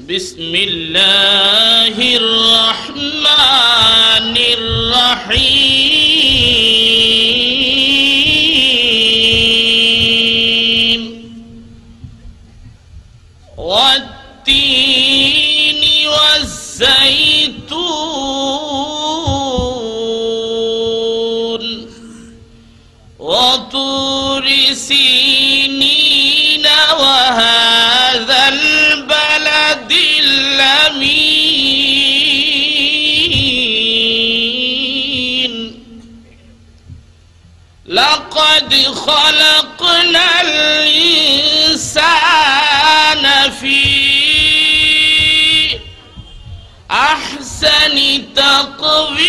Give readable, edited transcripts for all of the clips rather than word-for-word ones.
বিসমিল্লাহির রহমানির রহিম ওয়াত-তিনি ওয়াজ-যাইতুন ওয়া তুরি সিনিনা ওয়া হাযাল বালাদিল আমিন লাকাদ খালাকনাল ইনসানা ফি আহসানি তাকওয়ীম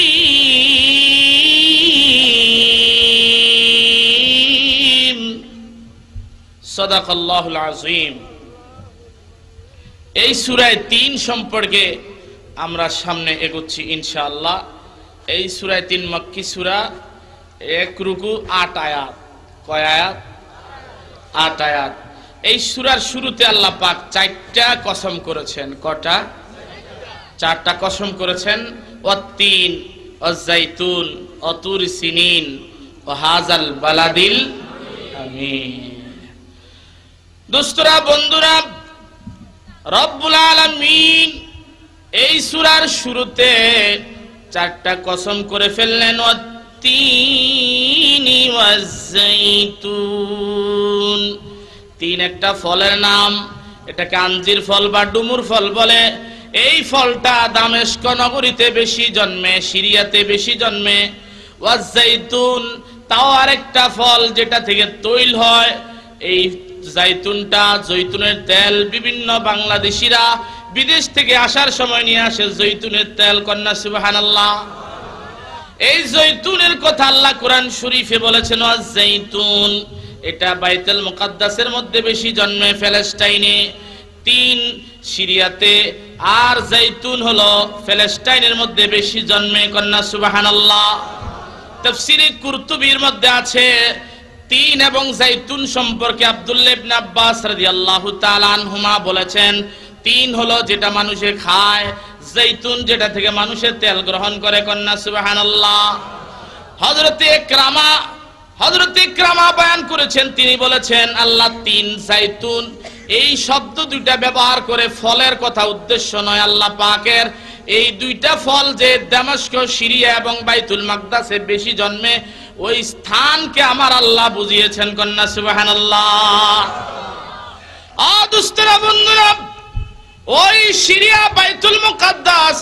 সাদাকাল্লাহুল আযীম। এই সূরা ৩ সম্পর্কে আমরা সামনে এগোচ্ছি ইনশাআল্লাহ। এই সূরা ৩ মক্কি সূরা, ১ রুকু ৮ আয়াত। কয় আয়াত? ৮ আয়াত। এই সূরার শুরুতে আল্লাহ পাক ৪টা কসম করেছেন। কটা? ৪টা কসম করেছেন। ওয়াত-তিন ওয়াজ-যাইতুন ওয়া তুরি সিনিন ওয়া হাযাল বালাদিল আমিন। দোস্তরা, বন্ধুরা, রব্বুল আলামিন এই সূরার শুরুতে ৪টা কসম করে ফেললেন। ওয়াত-তিনি ওয়াজ-যাইতুন। তিন একটা ফলের নাম, এটাকে আঞ্জির ফল বা ডুমুর ফল বলে। এই ফলটা দামেস্ক নগরীতে বেশি জন্মে, সিরিয়াতে বেশি জন্মে। ওয়াজ-যাইতুন, তাও আরেকটা ফল যেটা থেকে তৈল হয়। এই জাইতুনটা, জৈতুনের তেল বিভিন্ন বাংলাদেশিরা বিদেশ থেকে আসার সময় নিয়ে আসে জৈতুনের তেল। কন্যা সুবহানাল্লাহ। এই জৈতুনের কথা আল্লাহ কোরআন শরীফে বলেছেন ওয়াজ-যাইতুন। এটা বাইতুল মুকাদ্দাসের মধ্যে বেশি জন্মে, প্যালেস্টাইনে। ৩ সিরিয়াতে, আর জাইতুন হলো প্যালেস্টাইনের মধ্যে বেশি জন্মে। কন্যা সুবহানাল্লাহ। তাফসীরে কুরতুবীর মধ্যে আছে ৩ এবং জাইতুন সম্পর্কে আব্দুল্লাহ ইবনে আব্বাস রাদিয়াল্লাহু তাআলা আনহুমা বলেছেন ৩ হলো যেটা মানুষে খায়, জাইতুন যেটা থেকে মানুষের তেল গ্রহণ করে। কন্যা সুবহানাল্লাহ। হযরতে ইকরামা বয়ান করেছেন, তিনি বলেছেন আল্লাহ ৩ জাইতুন এই শব্দ দুইটা ব্যবহার করে ফলের কথা উদ্দেশ্য নয়। আল্লাহ পাকের এই দুইটা ফল যে দামেস্ক, সিরিয়া এবং বাইতুল মাকদাসে বেশি জন্মে, ওই স্থানকে আমার আল্লাহ বুঝিয়েছেন। কন্যা সুবহানাল্লাহ। দুস্তরা বন্ধুরা, ওই সিরিয়া বাইতুল মুকাদ্দাস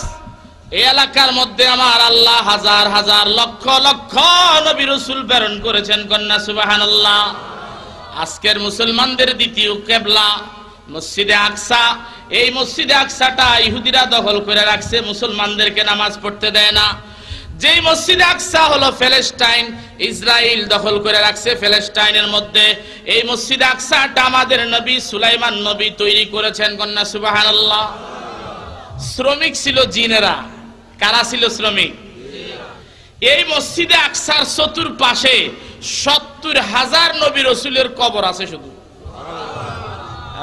এই এলাকার মধ্যে আমার আল্লাহ হাজার হাজার লক্ষ লক্ষ নবী রাসূল প্রেরণ করেছেন। কন্যা সুবহানাল্লাহ। আজকের মুসলমানদের দ্বিতীয় কিবলা মসজিদে আকসা। এই মসজিদে আকসাটা ইহুদিরা দখল করে রাখছে, মুসলমানদেরকে নামাজ পড়তে দেয় না। যেই মসজিদে আকসা হলো প্যালেস্টাইন, ইসরায়েল দখল করে রাখছে প্যালেস্টাইনের মধ্যে। এই মসজিদে আকসাটা আমাদের নবী সুলাইমান নবী তৈরি করেছেন। কন্যা সুবহানাল্লাহ। শ্রমিক ছিল জিনেরা। কারা ছিল শ্রমিক? এই মসজিদে আকসার চতুর্পাশে ৭০,০০০ নবী রাসূলের কবর আছে শুধু।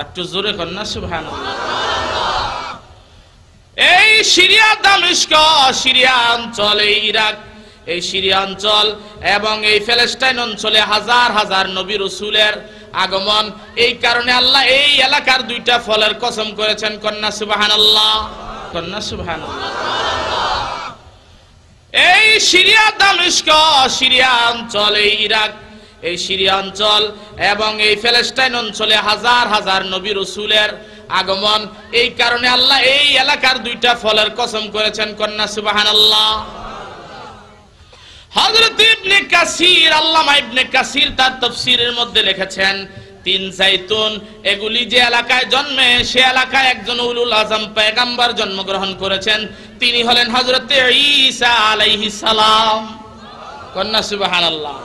একটু জোরে কন্যা সুবহানাল্লাহ। এই সিরিয়া, দামেস্ক, সিরিয়া অঞ্চল, এই ইরাক, এই সিরিয়া অঞ্চল এবং এই প্যালেস্টাইন অঞ্চলে হাজার হাজার নবী রাসূলের আগমন। এই কারণে আল্লাহ এই এলাকার দুইটা ফলের কসম করেছেন। কন্যা সুবহানাল্লাহ। কন্যা সুবহানাল্লাহ। এই সিরিয়া, দামেস্ক, সিরিয়া অঞ্চল, এই ইরাক, এই সিরিয়া অঞ্চল এবং এই প্যালেস্টাইন অঞ্চলে হাজার হাজার নবী রাসূলের আগমন। এই কারণে আল্লাহ এই এলাকার দুইটা ফলের কসম করেছেন। কন্যা সুবহানাল্লাহ। হযরত ইবনে কাসির, আল্লামা ইবনে কাসির তার তাফসীরের মধ্যে লিখেছেন ৩ জাইতুন এগুলি যে এলাকায় জন্মে, সে এলাকায় একজন উলুল আযম পয়গম্বর জন্মগ্রহণ করেছেন। তিনি হলেন হযরত ঈসা আলাইহিস সালাম। কন্যা সুবহানাল্লাহ।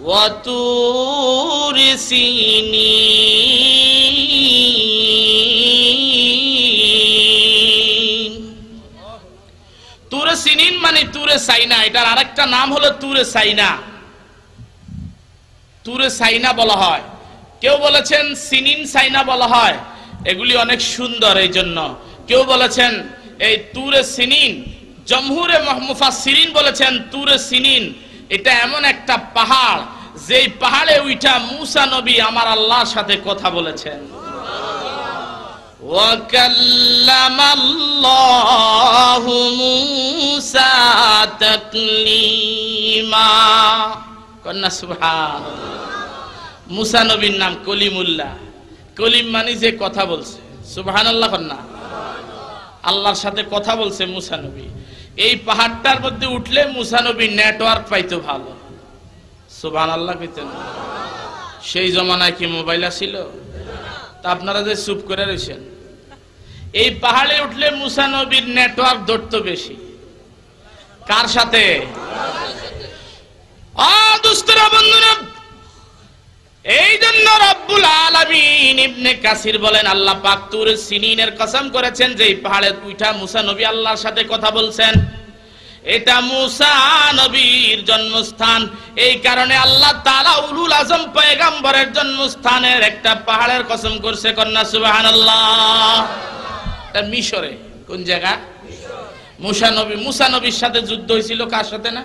ওয়া তুরি সিনিন। তুরে সিনিন মানে তুরে সাইনা। এটার আরেকটা নাম হলো তুরে সাইনা। তুরে সাইনা বলা হয়, কেউ বলেছেন সিনিন সাইনা বলা হয়। এগুলি অনেক সুন্দর। এই জন্য কেউ বলেছেন এই তুরে সিনিন, জমহুরে মুফাসসিরিন বলেছেন তুরে সিনিন এটা এমন একটা পাহাড় যেই পাহাড়ে উঠা মূসা নবী আমার আল্লাহর সাথে কথা বলেছেন। ওয়া কাল্লামাল্লাহু মূসা তাকলিমা, কন্যা সুবহানাল্লাহ। মূসা নবীর নাম কলিমুল্লাহ, কলিম মানে যে কথা বলছে, সুবহানাল্লাহ কন্যা, আল্লাহর সাথে কথা বলছে মূসা নবী। এই পাহাড়টার মধ্যে উঠলে মূসা নবী নেটওয়ার্ক পাইতো ভালো, সুবহানাল্লাহ কইতেন। সেই জমানায় কি মোবাইল ছিল? তা আপনারা যে চুপ করে রয়েছেন, এই পাহাড়ে উঠলে মূসা নবীর নেটওয়ার্ক ধরতো বেশি। কার সাথে? দুষ্টরা বন্ধুরা, এই জন্য রব্বুল আলামিন ইবনে কাসির বলেন আল্লাহ পাক তুর সিনিনের কসম করেছেন যে এই পাহাড়ে উঠা মূসা নবী আল্লাহর সাথে কথা বলছেন। এটা মূসা নবীর জন্মস্থান। এই কারণে আল্লাহ তাআলা উলুল আজম পয়গম্বরের জন্মস্থানের একটা পাহাড়ের কসম করছে, কন্যা সুবহানাল্লাহ। এটা মিশরে। কোন জায়গা? মূসা নবীর সাথে যুদ্ধ হয়েছিল কার সাথে? না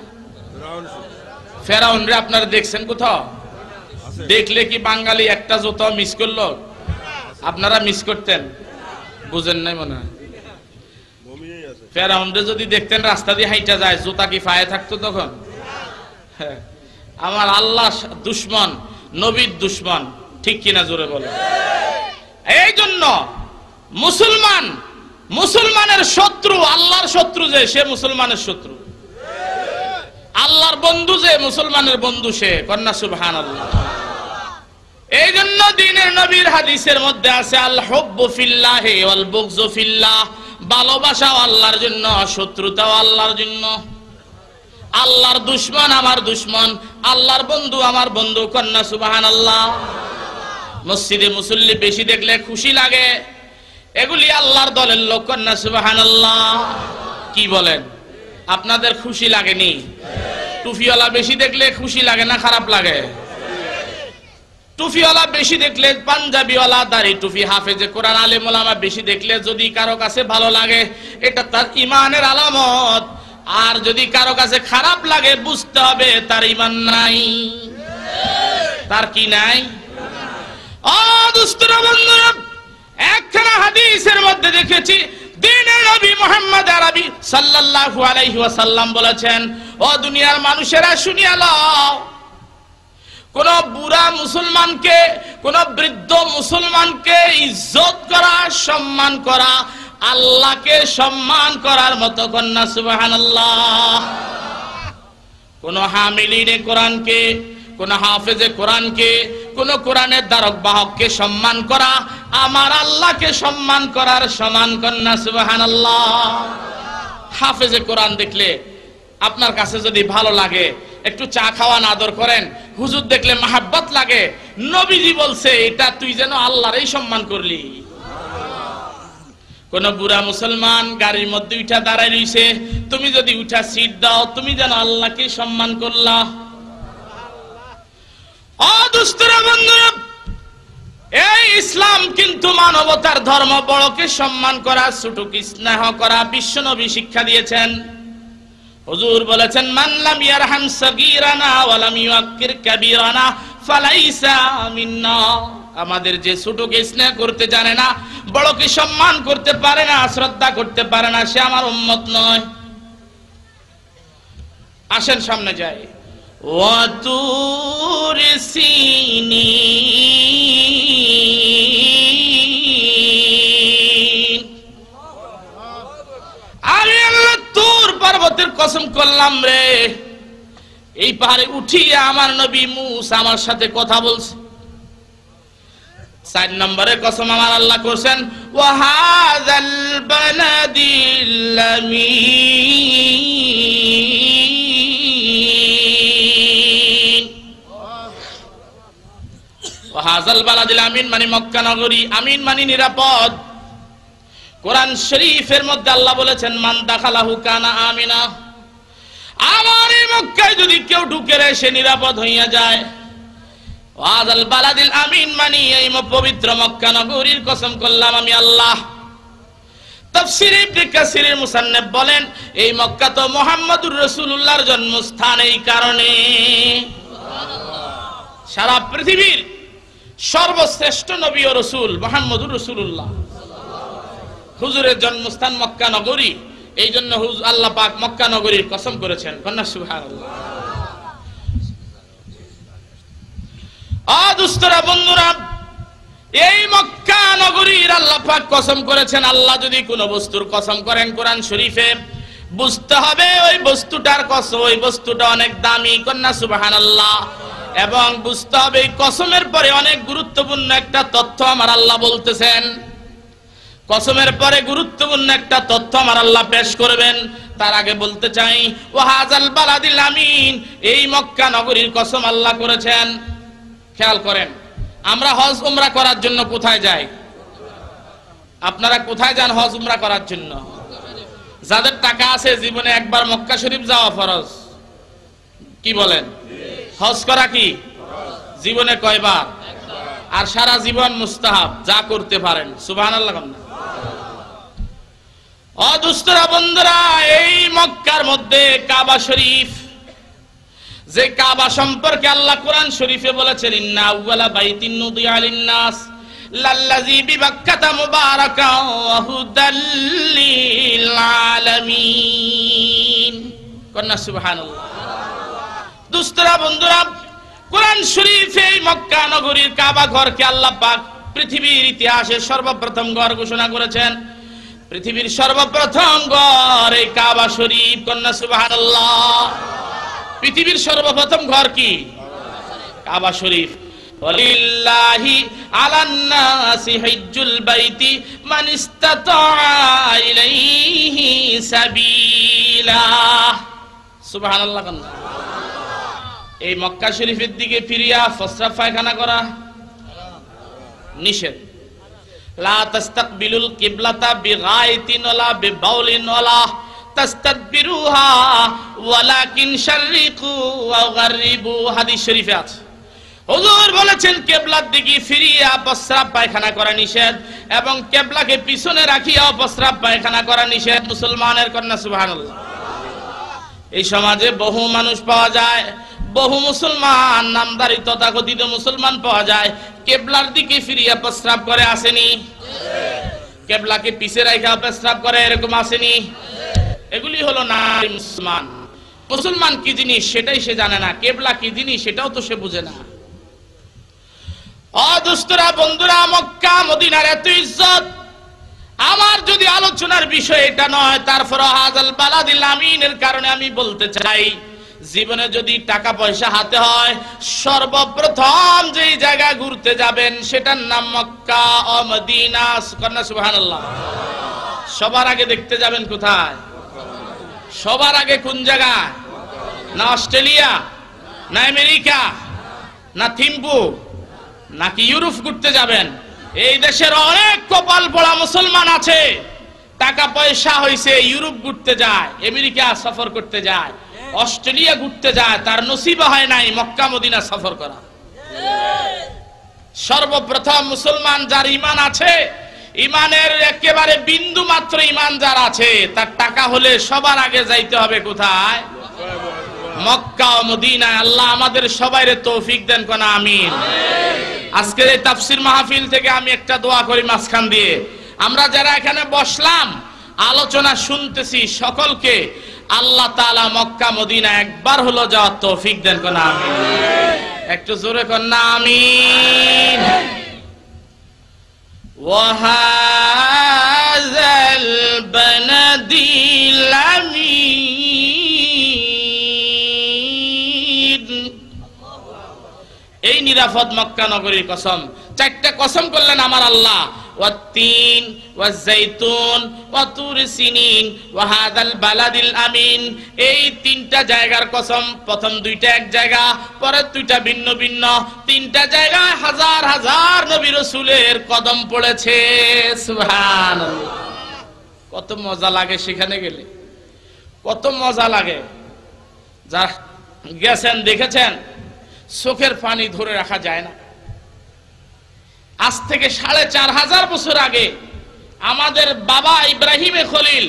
ফেরাউন রে। আপনারা দেখছেন কোথাও? দেখলে কি বাঙালি একটা জুতো মিস করলো? আপনারা মিস করতেন? বুঝেন নাই মনে হয়। ফেরাউন রে যদি দেখতেন রাস্তা দিয়ে হাইটা যায়, জুতা কি পায়ে থাকতো তখন? আমার আল্লাহ দুশ্মন, নবীর দুশ্মন, ঠিক কিনা জোরে বলে। এই জন্য মুসলমানের শত্রু আল্লাহর শত্রু যে, সে মুসলমানের শত্রু। আল্লাহর বন্ধু যে, মুসলমানের বন্ধু সে, কন্যা সুবহানাল্লাহ। এই জন্য দ্বীনের নবীর হাদিসের মধ্যে আছে আল হুব্বু ফিল্লাহি ওয়াল বুগযু ফিল্লাহ, ভালোবাসাও আল্লাহর জন্য, শত্রুতাও আল্লাহর জন্য। আল্লাহর দুশমন আমার দুশমন, আল্লাহর বন্ধু আমার বন্ধু, কন্যা সুবহানাল্লাহ। মসজিদে মুসল্লি বেশি দেখলে খুশি লাগে, এগুলি আল্লাহর দলের লোক, কন্যা সুবহানাল্লাহ। কি বলেন? আপনাদের খুশি লাগেনি? টুপিওয়ালা বেশি দেখলে খুশি লাগে না খারাপ লাগে? টুপিওয়ালা বেশি দেখলে, পাঞ্জাবিওয়ালা, দাড়ি টুপি, হাফেজে কোরআন, আলেম ওলামা বেশি দেখলে যদি কারো কাছে ভালো লাগে এটা তার ঈমানের আলামত। আর যদি কারো কাছে খারাপ লাগে বুঝতে হবে তার ঈমান নাই। তার কি নাই? দুষ্টরা বন্ধুরা, একখানা হাদিসের মধ্যে দেখেছি দ্বীনের নবী মুহাম্মদ আরবি সাল্লাল্লাহু আলাইহি ওয়াসাল্লাম বলেছেন, ও দুনিয়ার মানুষেরা শুনিয়া লও, কোন বুড়া মুসলমানকে, কোন বৃদ্ধ মুসলমানকে ইজ্জত করা, সম্মান করা আল্লাহকে সম্মান করার মতো, কন্যা সুবহানাল্লাহ। কোন হামিলিনে কোরআনকে, কোন হাফেজে কোরআনকে, কোন কোরআনের ধারক বাহককে সম্মান করা আমার আল্লাহকে সম্মান করার সমান, কন্যা সুবহানাল্লাহ। হাফেজে কোরআন দেখলে আপনার কাছে যদি ভালো লাগে, একটু চা খাওয়ান আদর করেন, হুজুর দেখলে মাহাব্বত লাগে, নবীজি বলছে এটা তুই যেন আল্লাহরই সম্মান করলি। কোন বুড়া মুসলমান গাড়ির মধ্যে উঠা দাঁড়ায় রইছে, তুমি যদি উঠা সিট দাও তুমি যেন আল্লাহকে সম্মান করলা। দুষ্টরা বন্ধুরা, এই ইসলাম কিন্তু মানবতার ধর্ম। বড়কে সম্মান করা, ছোটকে স্নেহ করা বিশ্ব নবী শিক্ষা দিয়েছেন। হুজুর বলেছেন, মান লাম ইয়ারহাম সাগীরানা ওয়া লাম ইউআক্কির কাবীরানা ফালাইসা মিন্না। আমাদের যে ছোটকে স্নেহ করতে জানে না, বড়কে সম্মান করতে পারে না, শ্রদ্ধা করতে পারে না, সে আমার উম্মত নয়। আসেন সামনে যাই। ওয়া তুর সিনিন, আমি আল্লাহ তুর পর্বতের কসম করলাম রে, এই পাহাড়ে উঠিয়ে আমার নবী মূসা আমার সাথে কথা বলছে। 4 নম্বরের কসম আমার আল্লাহ করছেন, ওয়া হাযাল বালাদিল আমিন। ওয়া হাযাল বালাদিল আমিন মানে মক্কা নগরী, আমিন মানে নিরাপদ। কোরআন শরীফের মধ্যে আল্লাহ বলেছেন, মান দাখালাহু কানা আমিনা। আমার এই মক্কায় যদি কেউ ঢুকে রে সে নিরাপদ হইয়া যায়। ওয়াজাল বালাদিল আমিন মানি এই পবিত্র মক্কা নগরীর কসম করলাম আমি আল্লাহ। তাফসীর ইবনে কাসিরের মুসান্নিফ বলেন এই মক্কা তো মুহাম্মদুর রাসূলুল্লাহর জন্মস্থান, এই কারণে সারা পৃথিবীর সর্বশ্রেষ্ঠ নবী ও রাসূল মুহাম্মদুর রাসূলুল্লাহ হুজুরের জন্মস্থান মক্কা নগরী, এই জন্য আল্লাহ পাক মক্কা নগরীর কসম করেছেন। কন্যা সুবহানাল্লাহ। দুস্তরা বন্ধুরা, এই মক্কা নগরীর আল্লাহ পাক কসম করেছেন। আল্লাহ যদি কোনো বস্তুর কসম করেন কোরআন শরীফে, বুঝতে হবে ওই বস্তুটার কসম, ওই বস্তুটা অনেক দামি। কন্যা সুবহানাল্লাহ। এবং বুঝতে হবে এই কসমের পরে অনেক গুরুত্বপূর্ণ একটা তথ্য আমার আল্লাহ বলতেছেন। কসমের পরে গুরুত্বপূর্ণ একটা তথ্য আমার আল্লাহ পেশ করবেন। তার আগে বলতে চাই ওয়াহাজাল বালাদিল আমিন, এই মক্কা নগরীর কসম আল্লাহ করেছেন। খেয়াল করেন, আমরা হজ উমরা করার জন্য কোথায় যাই? আপনারা কোথায় যান হজ উমরা করার জন্য? যাদের টাকা আছে জীবনে একবার মক্কা শরীফ যাওয়া ফরজ। কি বলেন? হজ করা কি জীবনে কয়বার? আর সারা জীবন মুস্তাহাব, যা করতে পারেন। সুবহানাল্লাহ। দুস্তরা বন্ধুরা, এই মক্কার মধ্যে কাবা শরীফ, যে কাবা সম্পর্কে আল্লাহ কোরআন শরীফে বলেছেন ইন্না আউওয়ালা বাইতিন নুদিয়া লিন-নাস লাল্লাযী বিবাক্কাতা মুবারাকান ওয়া হুদাল লিল আলামিন। কন্যা সুবহানাল্লাহ। দুস্তরা বন্ধুরা, কোরআন শরীফে এই মক্কা নগরীর কাবা ঘরকে আল্লাহ পাক পৃথিবীর ইতিহাসে সর্বপ্রথম ঘর ঘোষণা করেছেন। পৃথিবীর সর্বপ্রথম ঘর এই কাবা শরীফ। কন্যা সুবহানাল্লাহ। পৃথিবীর সর্বপ্রথম ঘর কি? কাবা শরীফ। ওয়ালিল্লাহি আলান নাসি হিজ্জুল বাইতি মান ইসতাতা ইলাইহি সাবিলা। সুবহানাল্লাহ। এই মক্কা শরীফের দিকে ফিরিয়া প্রস্রাব পায়খানা করা নিষেধ। লা তাস্তাকবিলুল কিবলাতা বিগাইতিন ওয়ালা বিবাউলিন ওয়ালা তাস্তাদবিরুহা ওয়ালাকিন শাররিকু ওয়া গাররিবু। হাদিস শরীফে আছে, হুজুর বলেছেন কিবলার দিকে ফিরিয়া প্রস্রাব পায়খানা করা নিষেধ এবং কিবলাকে পিছনে রাখিয়া প্রস্রাব পায়খানা করা নিষেধ মুসলমানের। কন্যা সুবহানাল্লাহ। এই সমাজে বহু মানুষ পাওয়া যায়, বহু মুসলমান নামদারি তথাকথিত মুসলমান পাওয়া যায় কিবলার দিকে ফিরিয়া প্রস্রাব করে। আসেনি? কিবলাকে পিছে রাখা প্রস্রাব করে, এরকম আসেনি? এগুলি হলো না মুসলমান। মুসলমান কি জিনিস সেটাই সে জানে না, কিবলা কি জিনিস সেটাও তো সে বুঝে না। দুস্তরা বন্ধুরা, মক্কা মদিনার এত ইজ্জত, আমার যদি আলোচনার বিষয় এটা নয়, তারপর হাজাল বালাদিল আমিনের কারণে আমি বলতে চাই, জীবনে যদি টাকা পয়সা হাতে হয় সর্বপ্রথম যেই জায়গা ঘুরতে যাবেন সেটার নাম মক্কা ও মদিনা। কন্যা সুবহানাল্লাহ। সবার আগে দেখতে যাবেন কোথায়? সবার আগে কোন জায়গা? না অস্ট্রেলিয়া, না আমেরিকা, না থিম্পু, নাকি ইউরোপ ঘুরতে যাবেন? এই দেশের অনেক কপাল পোড়া মুসলমান আছে, টাকা পয়সা হইছে ইউরোপ ঘুরতে যায়, আমেরিকা সফর করতে যায়, অস্ট্রেলিয়া ঘুরতে যায়, তার নসিব হয় নাই মক্কা মদিনা সফর করা। সর্বপ্রথম মুসলমান যার ঈমান আছে, ঈমানের একেবারে বিন্দু মাত্র ঈমান যার আছে, তার টাকা হলে সবার আগে যাইতে হবে কোথায়? মক্কা ও মদিনা। আল্লাহ আমাদের সবাইরে তৌফিক দেন। কোন আমিন। আজকের এই তাফসীর মাহফিল থেকে আমি একটা দোয়া করি মাঝখান দিয়ে, আমরা যারা এখানে বসলাম আলোচনা শুনতেছি সকলকে আল্লাহ তাআলা মক্কা মদিনা একবার হলো যাওয়ার তৌফিক দেন। কোন আমিন। একটু জোরে কোন আমিন। ওয়াহাযাল বানাদিল আমিন। এই নিরাপদ মক্কা নগরীর কসম, চারটা কসম করলেন আমার আল্লাহ। ওয়াত-তিন ওয়াজ-জাইতুন ওয়া তুর সিনিন ওয়া হাযাল বালাদিল আমিন। এই তিনটা জায়গার কসম, প্রথম দুইটা এক জায়গা, পরের দুইটা ভিন্ন ভিন্ন। তিনটা জায়গায় হাজার হাজার নবী রাসূলের কদম পড়েছে। সুবহানাল্লাহ। কত মজা লাগে সেখানে গেলে, কত মজা লাগে। যারা গেছেন দেখেছেন, চোখের পানি ধরে রাখা যায় না। আজ থেকে 4500 বছর আগে আমাদের বাবা ইব্রাহিমে খলিল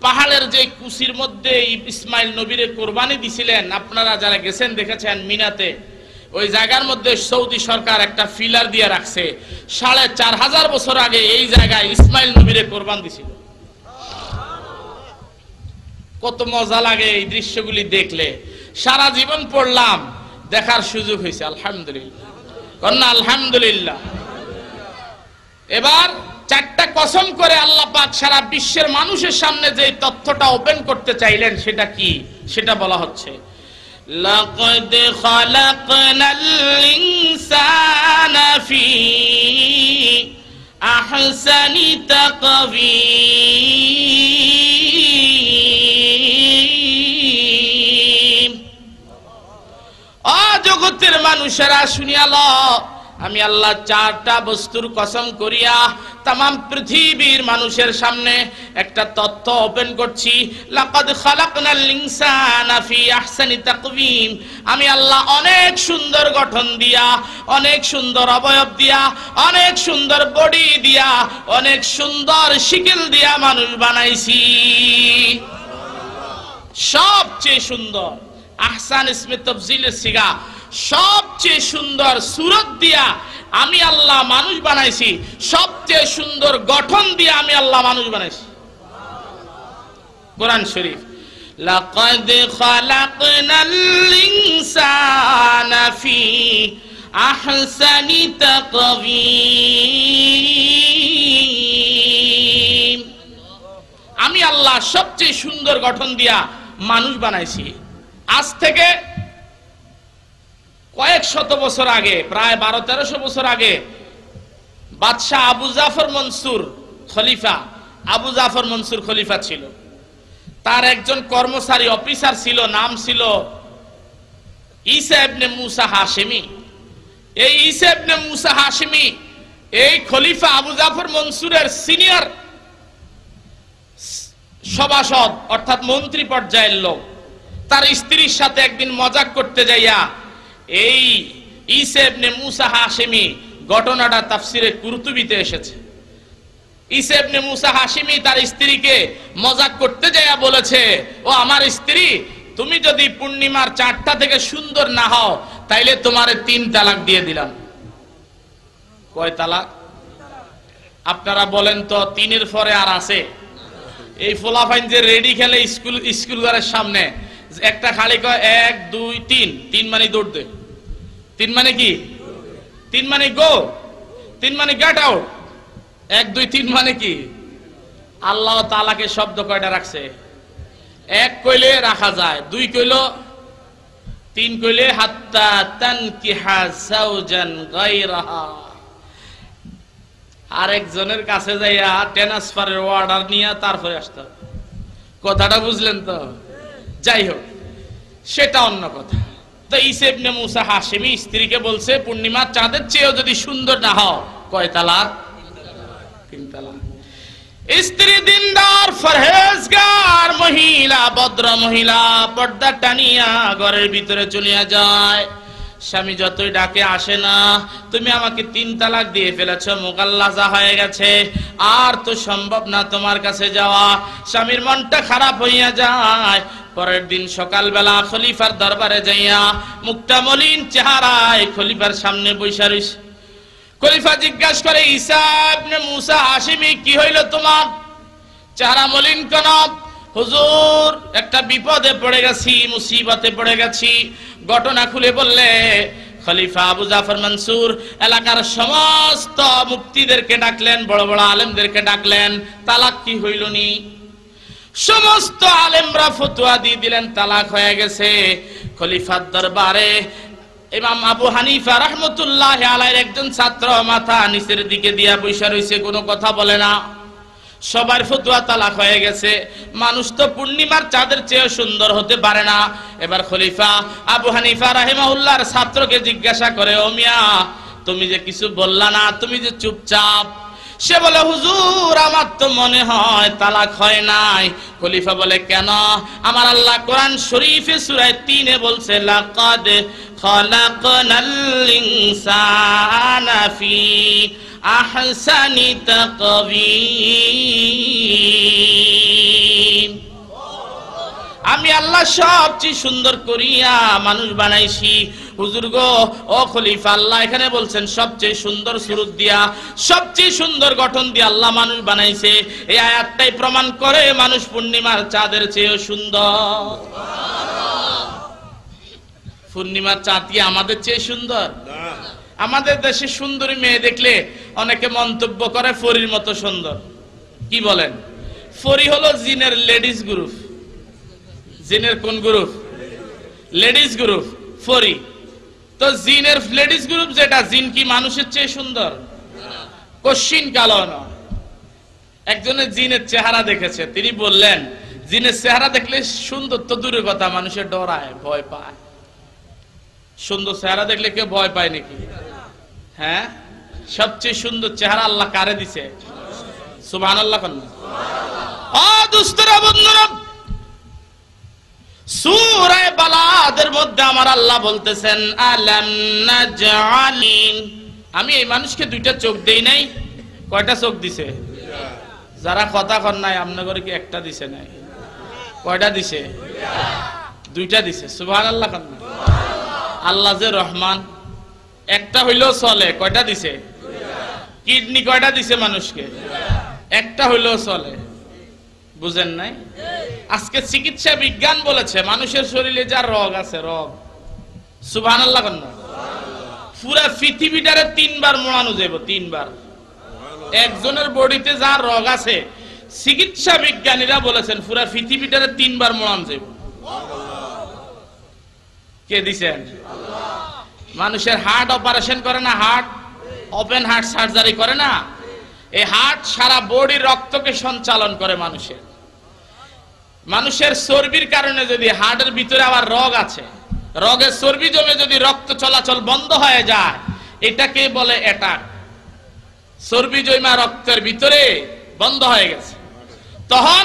পাহাড়ের যে কুসির মধ্যে ইসমাইল নবীরে কোরবানি দিছিলেন, আপনারা যারা গেছেন দেখেছেন মিনাতে, ওই জায়গার মধ্যে সৌদি সরকার একটা ফিলার দিয়ে রাখছে। 4500 বছর আগে এই জায়গায় ইসমাইল নবীরে কোরবান দিছিল। কত মজা লাগে এই দৃশ্যগুলি দেখলে। সারা জীবন পড়লাম, দেখার সুযোগ হয়েছে, আলহামদুলিল্লাহ। কন্যা আলহামদুলিল্লাহ। এবার 4টা কসম করে আল্লাহ পাক সারা বিশ্বের মানুষের সামনে যে তথ্যটা ওপেন করতে চাইলেন সেটা কি, সেটা বলা হচ্ছে লাকাদ খালাকনাল ইনসানা ফি আহসানি তাকবীর। জগতের মানুষেরা শুনিয়া ল, আমি আল্লাহ 4টা বস্তুর কসম করিয়া তামাম পৃথিবীর মানুষের সামনে একটা তথ্য ওপেন করছি। লাকাদ খালাকনাল ইনসানা ফি আহসানি তাকওয়িম। আমি আল্লাহ অনেক সুন্দর গঠন দিয়া, অনেক সুন্দর অবয়ব দিয়া, অনেক সুন্দর বডি দিয়া, অনেক সুন্দর শিকল দিয়া মানুষ বানাইছি। সবচেয়ে সুন্দর, আহসান ইসমে তাফজিলের সিগা, সবচেয়ে সুন্দর সুরত দিয়া আমি আল্লাহ মানুষ বানাইছি। সবচেয়ে সুন্দর গঠন দিয়া আমি আল্লাহ মানুষ বানাইছি। কোরআন শরীফ, লাকাদ খালাকনাল ইনসানা ফি আহসানি তাকওয়িম। আমি আল্লাহ সবচেয়ে সুন্দর গঠন দিয়া মানুষ বানাইছি। আজ থেকে কয়েক শত বছর আগে, প্রায় 1200-1300 বছর আগে, বাদশাহ আবু জাফর মনসুর খলিফা, আবু জাফর মনসুর খলিফা ছিল। তার একজন কর্মচারী অফিসার ছিল, নাম ছিল ঈসা ইবনে মুসা হাশেমি। এই ঈসা ইবনে মুসা হাশেমি এই খলিফা আবু জাফর মনসুরের সিনিয়র সভাসদ, অর্থাৎ মন্ত্রী পর্যায়ের লোক। তার স্ত্রীর সাথে একদিন মজাক করতে যাইয়া এই ঈসা ইবনে মুসা হাশেমি, ঘটনাটা তাফসিরে কুরতুবিতে এসেছে। ঈসা ইবনে মুসা হাশেমি তার স্ত্রীকে মজাক করতে যাইয়া বলেছে, ও আমার স্ত্রী, তুমি যদি পূর্ণিমার 4টা থেকে সুন্দর না হও তাইলে তোমারে 3 তালাক দিয়ে দিলাম। কয় তালাক? আপনারা বলেন তো, 3-এর পরে আর আছে? এই ফোলাফাইন যে রেডি খেলে স্কুল ঘরের সামনে, একটা খালি কয় 1 2 3, 3 মানে দৌড় দে, 3 মানে কি? 3 মানে গো, 3 মানে গেট আউট, 1 2 3 মানে কি? আল্লাহ তাআলাকে শব্দ কয়টা রাখছে? 1 কইলে রাখা যায়, 2 কইলো, 3 কইলে হাত্তা তানকিহা যাওজান গায়রাহা। আরেকজনের কাছে যাইয়া ট্রান্সফারের অর্ডার নিয়ে তারপরে আসতে হবে। কথাটা বুঝলেন তো? যাই হোক, সেটা অন্য কথা। তো ঈসা ইবনে মুসা হাশেমি স্ত্রীকে বলছে, পূর্ণিমার চাঁদের চেয়েও যদি সুন্দর না হও, কয় তালাক? 3 তালাক। স্ত্রী দিনদার ফরহেজগার মহিলা, ভদ্র মহিলা, পর্দা টানিয়া ঘরের ভিতরে চলিয়া যায়। স্বামী যতই ডাকে আসে না, তুমি আমাকে 3 তালাক দিয়ে ফেলেছ, মুগাল্লাজা হয়ে গেছে, আর তো সম্ভব না তোমার কাছে যাওয়া। স্বামীর মনটা খারাপ হইয়া যায়। পরের দিন সকালবেলা খলিফার দরবারে যাইয়া মুখটা মলিন চেহারায় খলিফার সামনে বইসা রইছে। খলিফা জিজ্ঞাসা করে, ঈসা ইবনে মুসা হাশেমি, কি হইল তোমার? চেহারা মলিন কেন? হুজুর, একটা বিপদে পড়ে গেছি, মুসিবতে পড়ে গেছি। ঘটনা খুলে বললে খলিফা আবু জাফর মনসুর এলাকার সমস্ত মুফতিদেরকে ডাকলেন, বড় বড় আলেমদেরকে ডাকলেন, তালাক কি হইল নি? সমস্ত আলেমরা ফতোয়া দিয়ে দিলেন তালাক হয়ে গেছে। খলিফার দরবারে ইমাম আবু হানিফা রাহমাতুল্লাহ আলাইহির একজন ছাত্র মাথা নিচের দিকে দিয়া বসে রইছে, কোনো কথা বলে না। সবার ফতোয়া তালাক হয়ে গেছে। মানুষ তো পূর্ণিমার চাঁদের চেয়ে সুন্দর হতে পারে না। এবার খলিফা আবু হানিফা রাহিমাহুল্লাহর ছাত্রকে জিজ্ঞাসা করে, ও মিয়া, তুমি যে কিছু বললা না, তুমি যে চুপচাপ, সে বলে হুজুর আমার তো মনে হয় তালাক হয় নাই। খলিফা বলে কেন? আমার আল্লাহ কোরআন শরীফে সূরা ৩ বলছে লাকাদ খালাকনাল ইনসানা ফি আহসানি তাকওয়িম। আমি আল্লাহ সবচেয়ে সুন্দর করিয়া মানুষ বানাইছি। হুজুর গো, ও খলিফা, আল্লাহ এখানে বলছেন সবচেয়ে সুন্দর সুরত দিয়া, সবচেয়ে সুন্দর গঠন দিয়ে আল্লাহ মানুষ বানাইছে। এই আয়াতটাই প্রমাণ করে মানুষ পূর্ণিমার চাঁদের চেয়েও সুন্দর। পূর্ণিমার চাঁদ কি আমাদের চেয়ে সুন্দর? আমাদের দেশে সুন্দরী মেয়ে দেখলে অনেকে মন্তব্য করে ফরির মতো সুন্দর। কি বলেন? ফরি হলো জিনের লেডিস গ্রুপ। জিনের কোন গ্রুপ? Ladies group ফরি। তো জিনের লেডিস গ্রুপ যেটা, জিন কি মানুষের চেয়ে সুন্দর? কশিন কালো না। একজনের জিনের চেহারা দেখেছে, তিনি বললেন জিনের চেহারা দেখলে সুন্দর তো দূরের কথা, মানুষের ডরায়, ভয় পায়। সুন্দর চেহারা দেখলে কেউ ভয় পায় নাকি? হ্যাঁ, সবচেয়ে সুন্দর চেহারা আল্লাহ কারে দিছে? সুবহানাল্লাহ। ও দুস্তরা বন্ধুরা, সূরা বালাদের মধ্যে আমার আল্লাহ বলতেছেন আলাম নাজআলিন, আমি এই মানুষকে দুইটা চোখ দেই নাই। কয়টা চোখ দিছে? যারা কথা কর নাই আপনাদের কি একটা দিছে নাই? কয়টা দিছে? দুইটা দিছে। সুবহানাল্লাহ। আল্লাহ যে রহমান, একটা হইলেও চলে। কয়টা দিছে? কিডনি কয়টা দিছে মানুষকে? একটা হইলেও চলে। বুঝেন নাই? আজকে চিকিৎসা বিজ্ঞান বলেছে মানুষের শরীরে যা রোগ আছে, রোগ, সুবহানাল্লাহ, পুরা পৃথিবীটারে 3 বার মোড়ানো যাবে। 3 বার একজনের বডিতে যা রোগ আছে, চিকিৎসা বিজ্ঞানীরা বলেছেন পুরা পৃথিবীটারে 3 বার মোড়ানো যাবে। কে দিছেন? মানুষের হার্ট অপারেশন করে না, হার্ট ওপেন হার্ট সার্জারি করে না, এই হার্ট সারা বডির রক্তকে সঞ্চালন করে। মানুষের চর্বির কারণে যদি হার্টের ভিতরে আবার রোগ আছে, রোগের চর্বি জমে যদি রক্ত চলাচল বন্ধ হয়ে যায়, এটাকে বলে অ্যাটাক। চর্বি জমা রক্তের ভিতরে বন্ধ হয়ে গেছে, তখন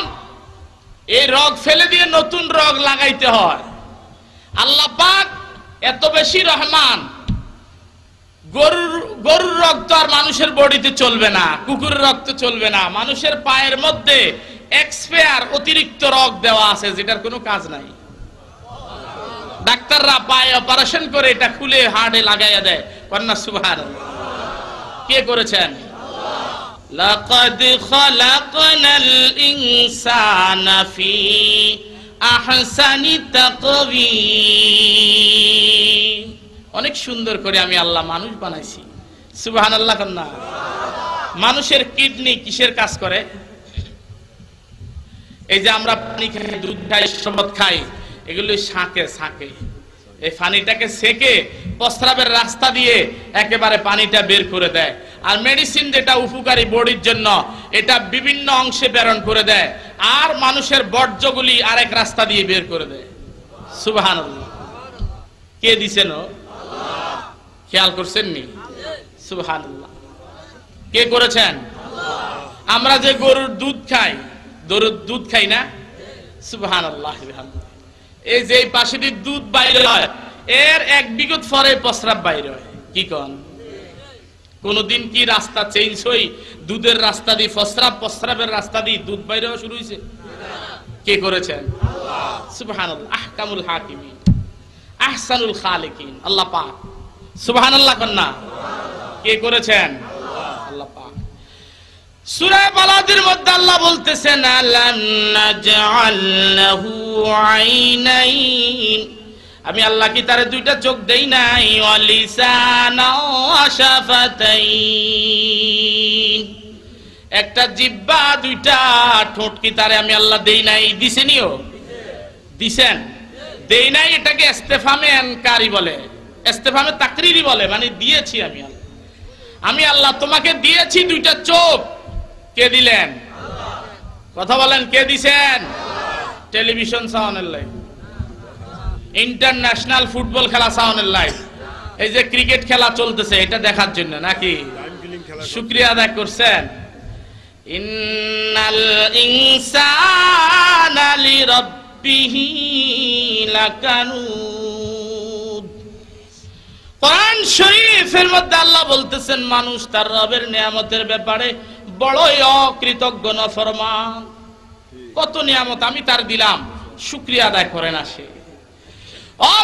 এই রোগ ফেলে দিয়ে নতুন রোগ লাগাইতে হয়। আল্লাহ পাক এত বেশি রহমান, গরুর রক্ত আর মানুষের বডিতে চলবে না, কুকুরের রক্ত চলবে না। মানুষের পায়ের মধ্যে এক্সপায়ার অতিরিক্ত রোগ দেওয়া আছে, যেটার কোনো কাজ নাই। ডাক্তাররা পায়ে অপারেশন করে এটা খুলে হার্টে লাগাইয়া দেয়। কন্যা সুবহানাল্লাহ। কে করেছেন? লাকাদ খালাকনাল ইনসানা ফি আহসানি তাকওয়িম। অনেক সুন্দর করে আমি আল্লাহ মানুষ বানাইছি। সুবহানাল্লাহ। কন্যা, মানুষের কিডনি কিসের কাজ করে? এই যে আমরা পানি খাই, দুধ খাই, শরবত খাই, এগুলো শাকে এই পানিটাকে সেকে প্রস্রাবের রাস্তা দিয়ে একেবারে পানিটা বের করে দেয়। আর মেডিসিন যেটা উপকারী বডির জন্য, এটা বিভিন্ন অংশে প্রেরণ করে দেয়। আর মানুষের বর্জ্যগুলি আরেক রাস্তা দিয়ে বের করে দেয়। সুবহানাল্লাহ। কে দিছেন? খেয়াল করছেন নি? সুবহানাল্লাহ। কে করেছেন? আমরা যে গরুর দুধ খাই, গরুর দুধ খাই না? সুবহানাল্লাহ। এই যে পাশে দিয়ে দুধ বাইরে হয়, এর 1 বিগত পরে প্রস্রাব বাইরে হয়। কি কোন? কোনদিন কি রাস্তা চেঞ্জ হই? দুধের রাস্তা দিয়ে প্রস্রাব, প্রস্রাবের রাস্তা দিয়ে দুধ বাইরে হওয়া শুরু হয়েছে? কে করেছেন? আল্লাহ। সুবহানাল্লাহ। আহকামুল হাকিমিন, আহসানুল খালিকিন, আল্লাহ পাক। সুবহানাল্লাহ। কন্যা, কে করেছেন? আল্লাহ পাক। সূরা বালাদের মধ্যে আল্লাহ বলতেছেন আলাম নাজআল লাহু আইনাইন, আমি আল্লাহ কি তারে দুইটা চোখ দেই নাই? ওয়া লিসানা ওয়া শাফাতাইন, একটা জিহ্বা, দুইটা ঠোঁট কি তারে আমি আল্লাহ দেই নাই? দিছেনিও? দিছেন? দেই নাই এটাকে ইস্তেফামে ইনকারি বলে, ইস্তেফামে তাকরিরি বলে, মানে দিয়েছি আমি আল্লাহ। আমি আল্লাহ তোমাকে দিয়েছি দুইটা চোখ। কে দিলেন? কথা বলেন, কে দিছেন? টেলিভিশন সাউন্ডের লাইট, ইন্টারন্যাশনাল ফুটবল খেলা সাউন্ডের লাইট, এই যে ক্রিকেট খেলা চলতেছে এটা দেখার জন্য নাকি? শুকরিয়া আদায় করছেন? ইন্নাল ইনসানা লিরাব্বিহি লাকানুদ। কোরআন শরীফের মধ্যে আল্লাহ বলতেছেন মানুষ তার রবের নিয়ামতের ব্যাপারে বড়ই অকৃতজ্ঞ নাফরমান। কত নিয়ামত আমি তার দিলাম, শুকরিয়া আদায় করে না সে।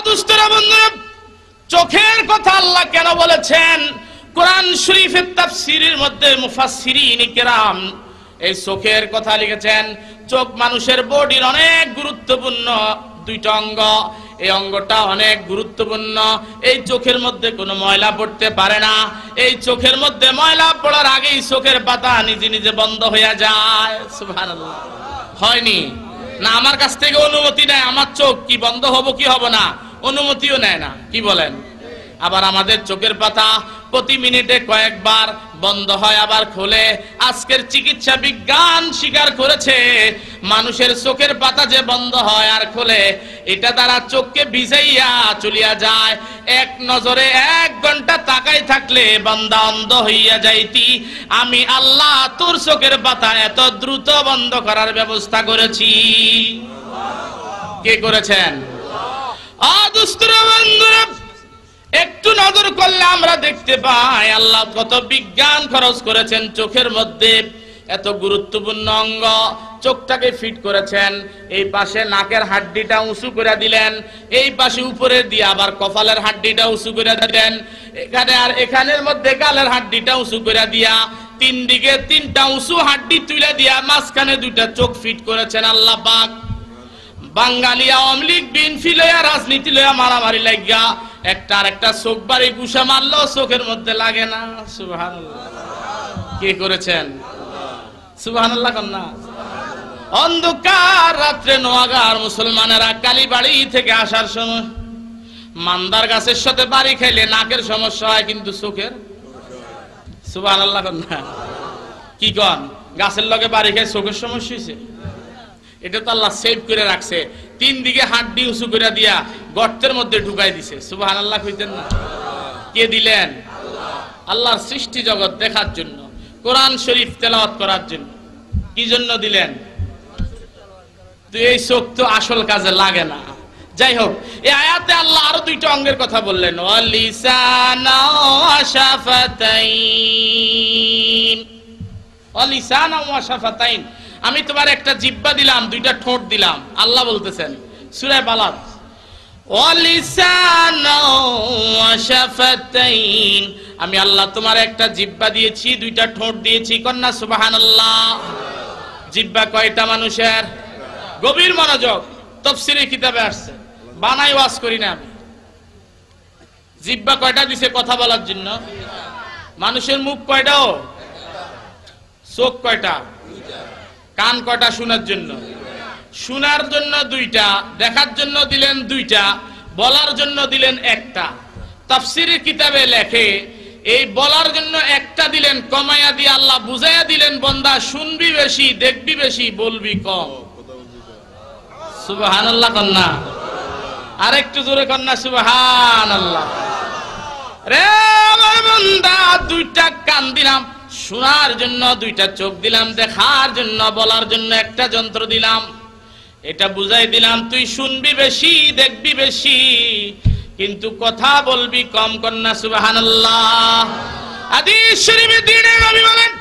দুষ্টরা বন্ধুরা, চোখের কথা আল্লাহ কেন বলেছেন? কোরআন শরীফের তাফসীরের মধ্যে মুফাসসিরিন কিরাম এই চোখের কথা লিখেছেন। চোখ মানুষের বডির অনেক গুরুত্বপূর্ণ দুইটা অঙ্গ। এই অঙ্গটা অনেক গুরুত্বপূর্ণ। এই চোখের মধ্যে কোনো ময়লা পড়তে পারে না। এই চোখের মধ্যে ময়লা পড়ার আগেই চোখের পাতা নিজে নিজে বন্ধ হয়ে যায়। সুবহানাল্লাহ। হয়নি না? আমার কাছ থেকে অনুমতি নেয়, আমার চোখ কি বন্ধ হবো কি হবো না, অনুমতিও নেয় না। কি বলেন? আবার আমাদের চোখের পাতা প্রতি মিনিটে কয়েকবার বন্ধ হয় আবার খোলে। আজকের চিকিৎসা বিজ্ঞান স্বীকার করেছে মানুষের চোখের পাতা যে বন্ধ হয় আর খোলে, এটা দ্বারা চোখকে ভিজাইয়া চলিয়া যায়। এক নজরে 1 ঘন্টা তাকাই থাকলে বান্দা অন্ধ হইয়া যাইতি। আমি আল্লাহ তোর চোখের পাতা এত দ্রুত বন্ধ করার ব্যবস্থা করেছি। কে করেছেন? দুষ্টরা বন্ধুরা, একটু নজর করলে আমরা দেখতে পাই আল্লাহ কত বিজ্ঞান খরচ করেছেন চোখের মধ্যে। এত গুরুত্বপূর্ণ অঙ্গ, চোখটাকে ফিট করেছেন। এই পাশে নাকের হাড্ডিটা উঁচু করে দিলেন, এই পাশে উপরে দিয়ে আবার কপালের হাড্ডিটা উঁচু করে দিলেন, এখানে আর এখানের মধ্যে গালের হাড্ডিটা উঁচু করে দিয়া 3 দিকে 3টা উঁচু হাড্ডি তুলে দিয়া মাঝখানে 2টা চোখ ফিট করেছেন আল্লাহ পাক। বাঙালি আওয়ামী লীগ বিএনপি লইয়া রাজনীতি লইয়া মারামারি লাগিয়া একটা আর একটা চোখ বাড়ি ঘুষা মারলো, চোখের মধ্যে লাগে না। সুবহানাল্লাহ। কে করেছেন? সুবহানাল্লাহ কন্যা। অন্ধকার রাত্রে নোয়াগার মুসলমানেরা কালীবাড়ি থেকে আসার সময় মান্দার গাছের সাথে বাড়ি খাইলে নাকের সমস্যা হয়, কিন্তু চোখের। সুবহানাল্লাহ কন্যা। কি কন? গাছের লগে বাড়ি খাই চোখের সমস্যা হয়েছে? এটা তো আল্লাহ সেভ করে রাখছে। 3 দিকে হাড্ডি উঁচু করে দিয়া গর্তের মধ্যে ঢুকাই দিছে। সুবহানাল্লাহ কইতেন না? কে দিলেন? আল্লাহর সৃষ্টি জগৎ দেখার জন্য, কোরআন শরীফ তেলাওয়াত করার জন্য। কি জন্য দিলেন? তো এই চোখ তো আসল কাজে লাগে না। যাই হোক, এই আয়াতে আল্লাহ আরো 2টা অঙ্গের কথা বললেন। ওয়ালিসানা ওয়া শাফাতাইন। ওয়ালিসানা ওয়া শাফাতাইন, আমি তোমার একটা জিহ্বা দিলাম, 2টা ঠোঁট দিলাম। আল্লাহ বলতেছেন সূরা বালাদ, ওয়ালিসানা ওয়া শাফাতাইন, আমি আল্লাহ তোমার একটা জিহ্বা দিয়েছি, 2টা ঠোঁট দিয়েছি। কন্যা সুবহানাল্লাহ। জিহ্বা কয়টা মানুষের? গভীর মনোযোগ, তাফসীরের কিতাবে আসছে, বানাই ওয়াজ করি না আমি। জিহ্বা কয়টা দিছে? কথা বলার জন্য। মানুষের মুখ কয়টা? চোখ কয়টা? কান কয়টা? শোনার জন্য। শোনার জন্য 2টা, দেখার জন্য দিলেন 2টা, বলার জন্য দিলেন 1টা। তাফসীরের কিতাবে লেখে এই বলার জন্য 1টা দিলেন, কমাইয়া দিয়ে আল্লাহ বুঝাইয়া দিলেন বান্দা শুনবি বেশি, দেখবি বেশি, বলবি কম। সুবহানাল্লাহ কন্যা। আরেকটু জোরে কন্যা সুবহানাল্লাহ। রে আমার বান্দা, 2টা কান দিলাম শোনার জন্য, 2টা চোখ দিলাম দেখার জন্য, বলার জন্য 1টা যন্ত্র দিলাম। এটা বুঝাই দিলাম তুই শুনবি বেশি, দেখবি বেশি, কিন্তু কথা বলবি কম। কন্যা সুবহানাল্লাহ। হাদিস শরীফে দ্বীনের নবী বলেন,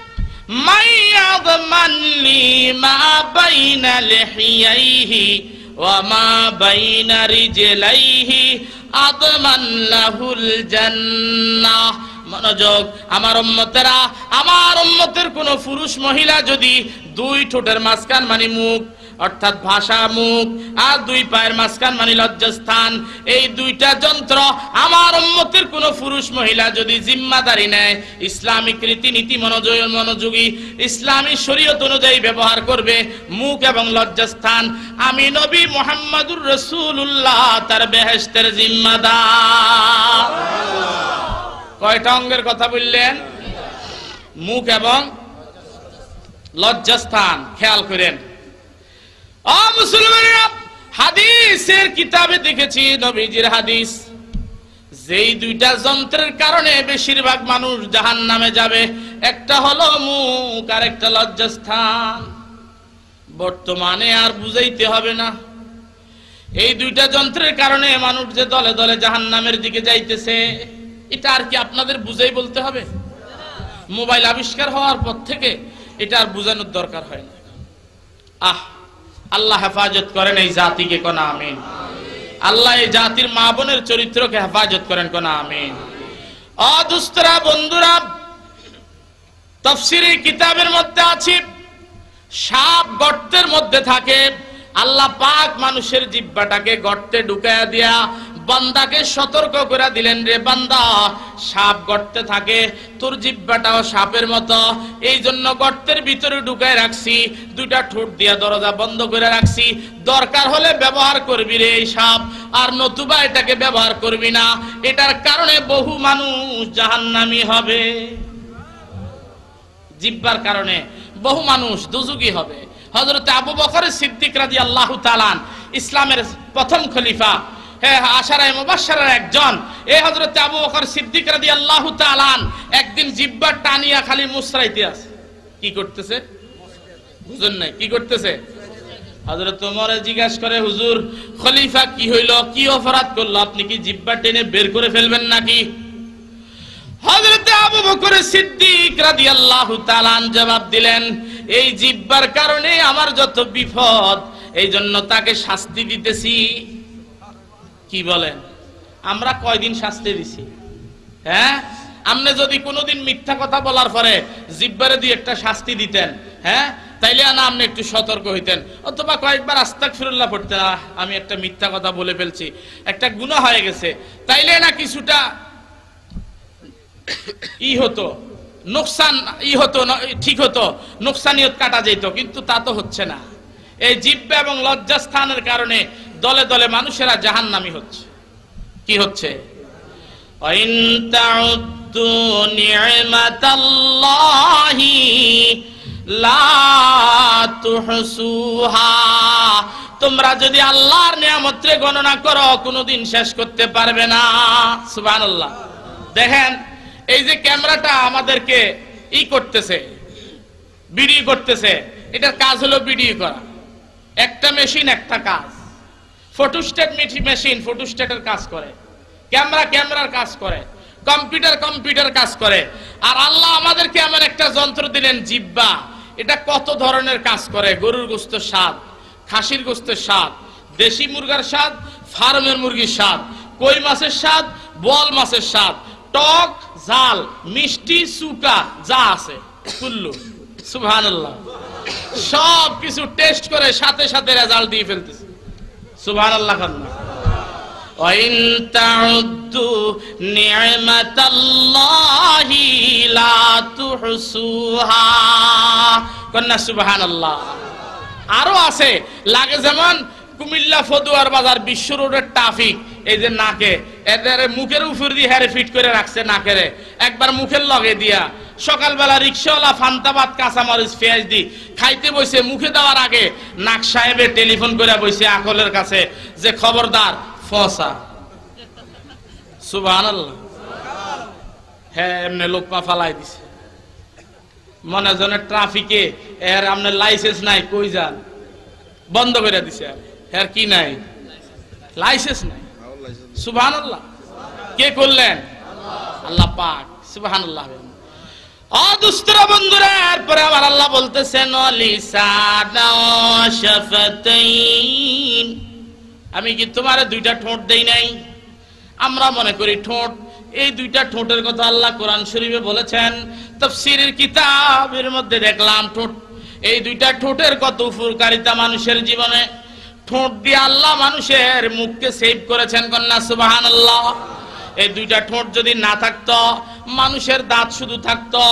মাইয়াযমানলি মা বাইনা লিহিয়াইহি ওয়া মা বাইনা রিজলাইহি আদমান লাহুল জান্নাহ। মনোযোগ, আমার উম্মতেরা, আমার উম্মতের কোন পুরুষ মহিলা যদি 2 ঠোঁটের মাঝখান মানে মুখ, অর্থাৎ ভাষা মুখ, আর 2 পায়ের মাঝখান মানে লজ্জাস্থান, এই 2টা যন্ত্র আমার উম্মতের কোন পুরুষ মহিলা যদি জিম্মাদারি নেয়, ইসলামিক রীতিনীতি মনোযোগী ইসলামী শরীয়ত অনুযায়ী ব্যবহার করবে মুখ এবং লজ্জাস্থান, আমি নবী মুহাম্মদুর রাসূলুল্লাহ তার বেহেশতের জিম্মাদার। কয়টা অঙ্গের কথা বললেন? মুখ এবং লজ্জাস্থান। খেয়াল করেন মুসলমানেরা, হাদিসের কিতাবে দেখেছি নবীজির হাদিস, যেই দুইটা যন্ত্রের কারণে বেশিরভাগ মানুষ জাহান্নামে যাবে, একটা হলো মুখ আর একটা লজ্জাস্থান। বর্তমানে আর বুঝাইতে হবে না, এই দুইটা যন্ত্রের কারণে মানুষ যে দলে দলে জাহান্নামের দিকে যাইতেছে, এটা আর কি আপনাদের বুঝাই বলতে হবে? মোবাইল আবিষ্কার হওয়ার পর থেকে এটা আর বুঝানোর দরকার হয় না। আল্লাহ হেফাজত করেন এই জাতিকে, কোন আমিন। আল্লাহ এই জাতির মা বোনের চরিত্রকে হেফাজত করেন, কোন আমিন। দুস্তরা বন্ধুরা, তাফসীরের কিতাবের মধ্যে আছে সাপ গর্তের মধ্যে থাকে, আল্লাহ পাক মানুষের জিহ্বাটাকে গর্তে ঢুকায়া দিয়া বান্দাকে সতর্ক করে দিলেন, রে বান্দা, সাপ গর্তে থাকে, তোর জিহ্বাটাও সাপের মতো, এই জন্য গর্তের ভিতরে ঢুকায় রাখছি, দুইটা ঠোঁট দিয়া দরজা বন্ধ করে রাখছি, দরকার হলে ব্যবহার করবি রে এই সাপ, আর নতুবা এটাকে ব্যবহার করবি না। এটার কারণে বহু মানুষ জাহান্নামী হবে, জিহ্বার কারণে বহু মানুষ দুজুকি হবে। হযরত আবু বকর সিদ্দিক রাদিয়াল্লাহু তাআলা ইসলামের প্রথম খলিফা, আশারায়ে মুবাশশারার একজন, এই হযরত আবু বকর সিদ্দিক রাদিয়াল্লাহু তাআলা একদিন জিহ্বা টানিয়া খালি মুসরাইতে আছে। কি করতেছে বুঝুন নাই? কি করতেছে? হযরত ওমরে জিজ্ঞাসা করে, হুজুর খলিফা কি হইল, কি অপরাধ করলো, আপনি কি জিহ্বা টেনে বের করে ফেলবেন নাকি? হযরত আবু বকর সিদ্দিক রাদিয়াল্লাহু তাআলা জবাব দিলেন, এই জিহ্বার কারণে আমার যত বিপদ, এই জন্য তাকে শাস্তি দিতেছি। কি বলেন? আমরা কয়দিন শাস্তি দিছি? হ্যাঁ, আপনি যদি কোনোদিন মিথ্যা কথা বলার পরে জিহ্বারে দিয়ে একটা শাস্তি দিতেন, হ্যাঁ, তাইলে না আপনি একটু সতর্ক হইতেন, অথবা কয়েকবার আস্তাগফিরুল্লাহ পড়তেন, আমি একটা মিথ্যা কথা বলে ফেলছি, একটা গুনাহ হয়ে গেছে, তাইলে না কিছুটা হতো, নোকসান হতো, ঠিক হতো, নোকসানিয়ত কাটা যেত, কিন্তু তা তো হচ্ছে না। এই জিহ্বা এবং লজ্জাস্থানের কারণে দলে দলে মানুষেরা জাহান্নামী হচ্ছে। কি হচ্ছে? ওয়াইন তাউদ্দু নি'মাতাল্লাহি লা তুহসুহা, তোমরা যদি আল্লাহর নিয়ামতকে গণনা করো কোনোদিন শেষ করতে পারবে না। সুবহানাল্লাহ। দেখেন, এই যে ক্যামেরাটা আমাদেরকে করতেছে, ভিডিও করতেছে, এটার কাজ হলো ভিডিও করা। একটা মেশিন একটা কাজ, ফটোস্টেট মেশিন ফটোস্টেটের কাজ করে, ক্যামেরা ক্যামেরার কাজ করে, কম্পিউটার কম্পিউটার কাজ করে। আর আল্লাহ আমাদেরকে এমন একটা যন্ত্র দিলেন, জিহ্বা, এটা কত ধরনের কাজ করে। গরুর গোশতের স্বাদ, খাসির গোশতের স্বাদ, দেশি মুরগার স্বাদ, ফার্মের মুরগির স্বাদ, কই মাছের স্বাদ, বোয়াল মাছের স্বাদ, টক, ঝাল, মিষ্টি, সুকা, যা আছে কুল্লু। সুবহানাল্লাহ। সব কিছু টেস্ট করে সাথে সাথে রেজাল্ট দিয়ে ফেলতেছে। সুবহানাল্লাহ। ওয়াইন তাউদ্দু নি'মাতাল্লাহি লা তুহসুহা, কন্না সুবহানাল্লাহ। আরো আছে, লাগে যেমন কুমিল্লা ফদুয়ার বাজার বিশ্ব রোডের ট্রাফিক, এই যে নাকে এদের মুখের উপর দিয়ে হেরে ফিট করে রাখছে, নাকেরে একবার মুখের লগে দিয়া। সকালবেলা রিক্সাওয়ালা ফান্তাবাদ, কাঁচামরিচ, পেঁয়াজ দি খাইতে বসে, মুখে দেওয়ার আগে নাক সাহেবের টেলিফোন করে বসে আকলের কাছে যে খবরদার ফসা। সুবহানাল্লাহ। হ্যাঁ, এমনি লোকমা ফালাই দিছে, মনে জনের ট্রাফিকে এর আপনার লাইসেন্স নাই, কই যান, বন্ধ করে দিছে। আর কি নাই? লাইসেন্স নাই। সুবহানাল্লাহ। কে করলেন? আল্লাহ পাক। সুবহানাল্লাহ। দুস্তরা বন্ধুরা, এরপরে আবার আল্লাহ বলতেছেন, আমি কি তোমার দুইটা ঠোঁট দেই নাই? আমরা মনে করি ঠোঁট, এই দুইটা ঠোঁটের কথা আল্লাহ কোরআন শরীফে বলেছেন। তাফসীরের কিতাবের মধ্যে দেখলাম ঠোঁট, এই দুইটা ঠোঁটের কত উপকারিতা মানুষের জীবনে। ঠোঁট দিয়ে আল্লাহ মানুষের মুখকে সেভ করেছেন, কন্যা সুবহানাল্লাহ। এই দুইটা ঠোঁট যদি না থাকতো, মানুষের দাঁত শুধু থাকতো,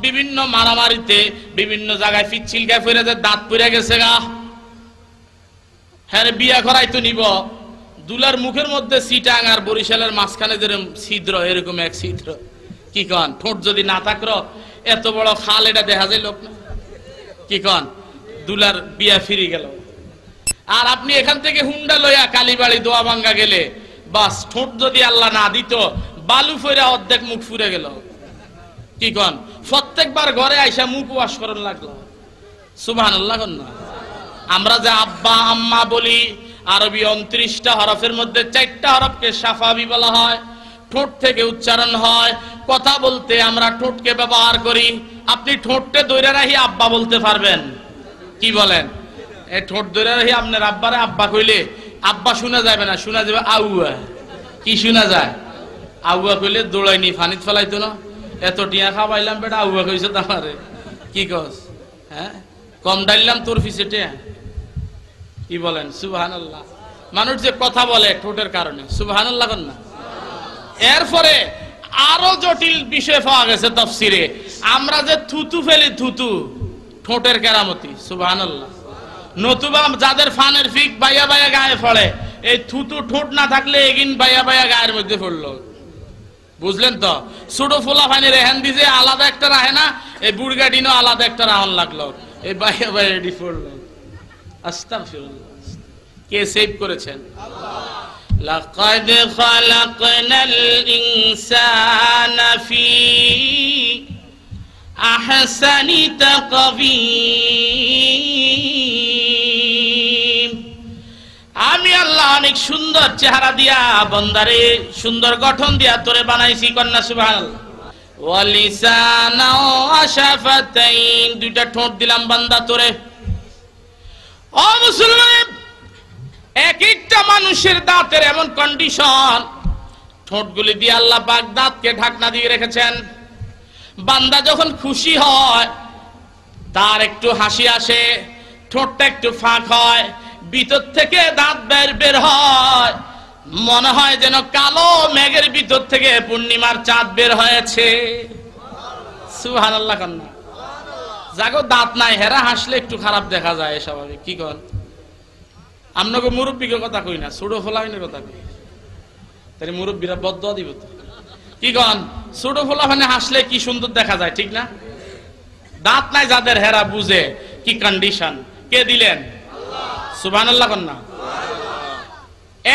বিভিন্ন মারামারিতে বিভিন্ন জায়গায় পিচ্ছিলকায় ফিরে যে দাঁত পড়ে গেছে গা, হ্যাঁ বিয়া করাইতো নিব, দুলার মুখের মধ্যে সিটাং আর বরিশালের মাঝখানে যেরকম ছিদ্র, এরকম এক ছিদ্র। কি কন? ঠোঁট যদি না থাকতো, এত বড় খাল এটা দেখা যায় লোক না। কি কন? দুলার বিয়া ফিরে গেল। আর আপনি এখান থেকে হুন্ডা লইয়া কালীবাড়ি দোয়াবাঙ্গা গেলে বাস ঠোঁট যদি আল্লাহ না দিত বালু ফইরা অর্ধেক মুখ ফুরে গেল। কি কন? প্রত্যেকবার ঘরে আইসা মুখ ওয়াশ করার লাগলো। সুবহানাল্লাহ কন না? আমরা যে আব্বা আম্মা বলি, আরবি 29টা হরফের মধ্যে 4টা হরফকে শাফাবি বলা হয়, ঠোঁট থেকে উচ্চারণ হয়। কথা বলতে আমরা ঠোঁটকে ব্যবহার করি। আপনি ঠোঁটে ধরে রাখি আব্বা বলতে পারবেন? কি বলেন? এই ঠোঁট ধরে রাখি আপনার আব্বারে আব্বা কইলে আব্বা শোনা যাবে না, শোনা যাবে আউয়া। কি শোনা যায়? আউয়া কইলে দৌড়াইনি ফানিত ফেলাইতো না, এত টিয়া খাওয়াইলাম বেটা আউয়া কইছে তোমারে। কি কস? হ্যাঁ, কম ডাইলাম তোর পিছে টিয়া। কি বলেন? সুবহানাল্লাহ। মানুষ যে কথা বলে ঠোঁটের কারণে। সুবহানাল্লাহ কন না? এরপরে আরো জটিল বিষয় পাওয়া গেছে তাফসিরে। আমরা যে থুতু ফেলি, থুতু ঠোঁটের কেরামতি। সুবহানাল্লাহ। নতুবা যাদের ফানের ফিক বাইয়া বাইয়া গায়ে পড়ে, এই থুতু ঠোঁট না থাকলে এগিন বাইয়া বাইয়া গায়ের মধ্যে পড়লো। বুঝলেন তো? ছোট ফোলা ফানি রেহান দিছে আলাদা একটা রাহে না, এই বুড়গাটিনও আলাদা একটা রাহন লাগলো, এই বাইয়া বাইয়া এডি পড়লো। আস্তাগফিরুল্লাহ। কে সেভ করেছেন? আল্লাহ। লাকাদ খালাকনাল ইনসানা ফি আহসানি তাকবীম। আমি আল্লাহ অনেক সুন্দর চেহারা দিয়া বান্দারে সুন্দর গঠন দিয়া তোরে বানাইছি। কন্যা সুবহানাল্লাহ। ওয়া লিসানা ওয়া শাফাতাইন, দুইটা ঠোঁট দিলাম বান্দা তোরে। ও মুসলমান, এক একটা মানুষের দাঁতের এমন কন্ডিশন, ঠোঁটগুলি দিয়ে আল্লাহ পাক দাঁতকে ঢাকনা দিয়ে রেখেছেন। বান্দা যখন খুশি হয় তার একটু হাসি আসে, ঠোঁটটা একটু ফাঁক হয়, ভিতর থেকে দাঁত বের হয়, মনে হয় যেন কালো মেঘের ভিতর থেকে পূর্ণিমার চাঁদ বের হয়েছে। সুবহানাল্লাহ কন্যা। যাগো দাঁত নাই হেরা হাসলে একটু খারাপ দেখা যায়, স্বাভাবিক। কি কন? আপনাকে মুরব্বীকে কথা কই না, ছোট ফোলাফানের কথা কই। তাই মুরব্বীরা বদদোয়া দিব তো। কি কন? ছোট ফোলাফানে হাসলে কি সুন্দর দেখা যায়, ঠিক না? দাঁত নাই যাদের হেরা বুঝে কি কন্ডিশন। কে দিলেন? সুবহানাল্লাহ কন্যা।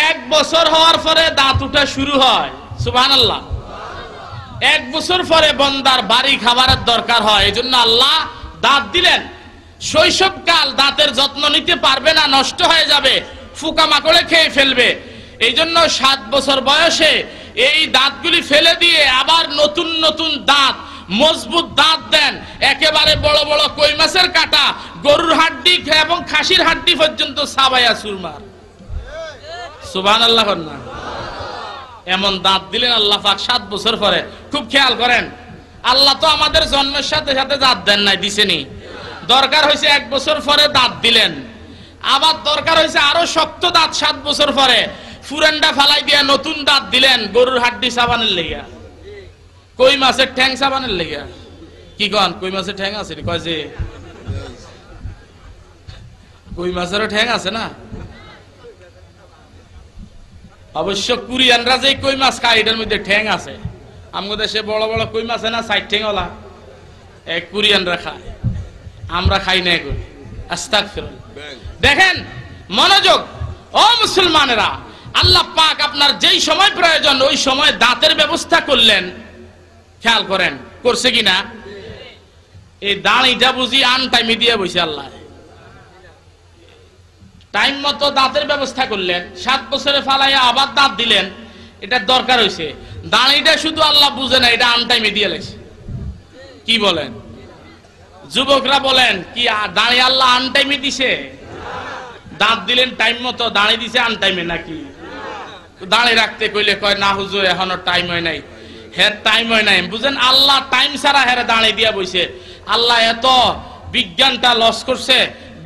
1 বছর হওয়ার পরে দাঁত উঠা শুরু হয়। সুবহানাল্লাহ। 1 বছর পরে বন্দার বাড়ি খাবারের দরকার হয়, এই জন্য আল্লাহ দাঁত দিলেন। শৈশবকাল দাঁতের যত্ন নিতে পারবে না, নষ্ট হয়ে যাবে, পোকামাকড়ে খেয়ে ফেলবে। এই জন্য 7 বছর বয়সে এই দাঁতগুলি ফেলে দিয়ে আবার নতুন নতুন দাঁত, মজবুত দাঁত দেন। একেবারে বড় বড় কই মাছের কাটা, গরুর হাড্ডি এবং খাসির হাড্ডি পর্যন্ত সাবাইয়া সুরমার। সুবহানাল্লাহ কন্যা। এমন দাঁত দিলেন আল্লাহ পাক 7 বছর পরে। খুব খেয়াল করেন, আল্লাহ তো আমাদের জন্মের সাথে সাথে দাঁত দেন নাই, দিছেনি। দরকার হয়েছে 1 বছর পরে দাঁত দিলেন। আবার দরকার হয়েছে আরো শক্ত দাঁত 7 বছর পরে, ফুরেন্ডা ফালাই দিয়া নতুন দাঁত দিলেন গরুর হাড্ডি সাবানের লেগা, কই মাছের ঠ্যাং সাবানের লেগা। কি কন? কই মাছের ঠ্যাং আছে? কয় যে কই মাছেরও ঠ্যাং আছে না? অবশ্য কোরিয়ানরা যে কই মাছ খায় এটার মধ্যে ঠ্যাং আছে। আমাদের দেশে বড় বড় কই মাছ না, 60 ঠ্যাংওয়ালা, এক কোরিয়ানরা খায়, আমরা খাই না এগুলো। আস্তাগফিরুল্লাহ। দেখেন মনোযোগ, ও মুসলমানেরা, আল্লাহ পাক আপনার যেই সময় প্রয়োজন ওই সময় দাঁতের ব্যবস্থা করলেন। খেয়াল করেন, করছে কিনা? এই দাঁড়িটা বুঝি আন টাইমে দিয়ে বসে আল্লাহ টাইম মতো দাঁতের ব্যবস্থা করলেন। 7 বছরে ফালাইয়া আবার দাঁত দিলেন। এটা দরকার হয়েছে। দাঁড়িটা শুধু আল্লাহ বুঝে না, এটা আন টাইমে দিয়ে লাগছে। কি বলেন? যুবকরা বলেন, কি দাঁড়িয়ে আল্লাহ আন টাইমে দিছে? দাঁত দিলেন টাইম মতো, দাঁড়ি দিছে আন টাইমে নাকি? দাঁড়িয়ে রাখতে কইলে কয় না হুজুর এখনো টাইম হয় নাই। হ্যাঁ টাইম হয় নাই, বুঝেন? আল্লাহ টাইম ছাড়া হেরে দাঁড়িয়ে দিয়া বইছে। আল্লাহ এত বিজ্ঞানটা লস করছে,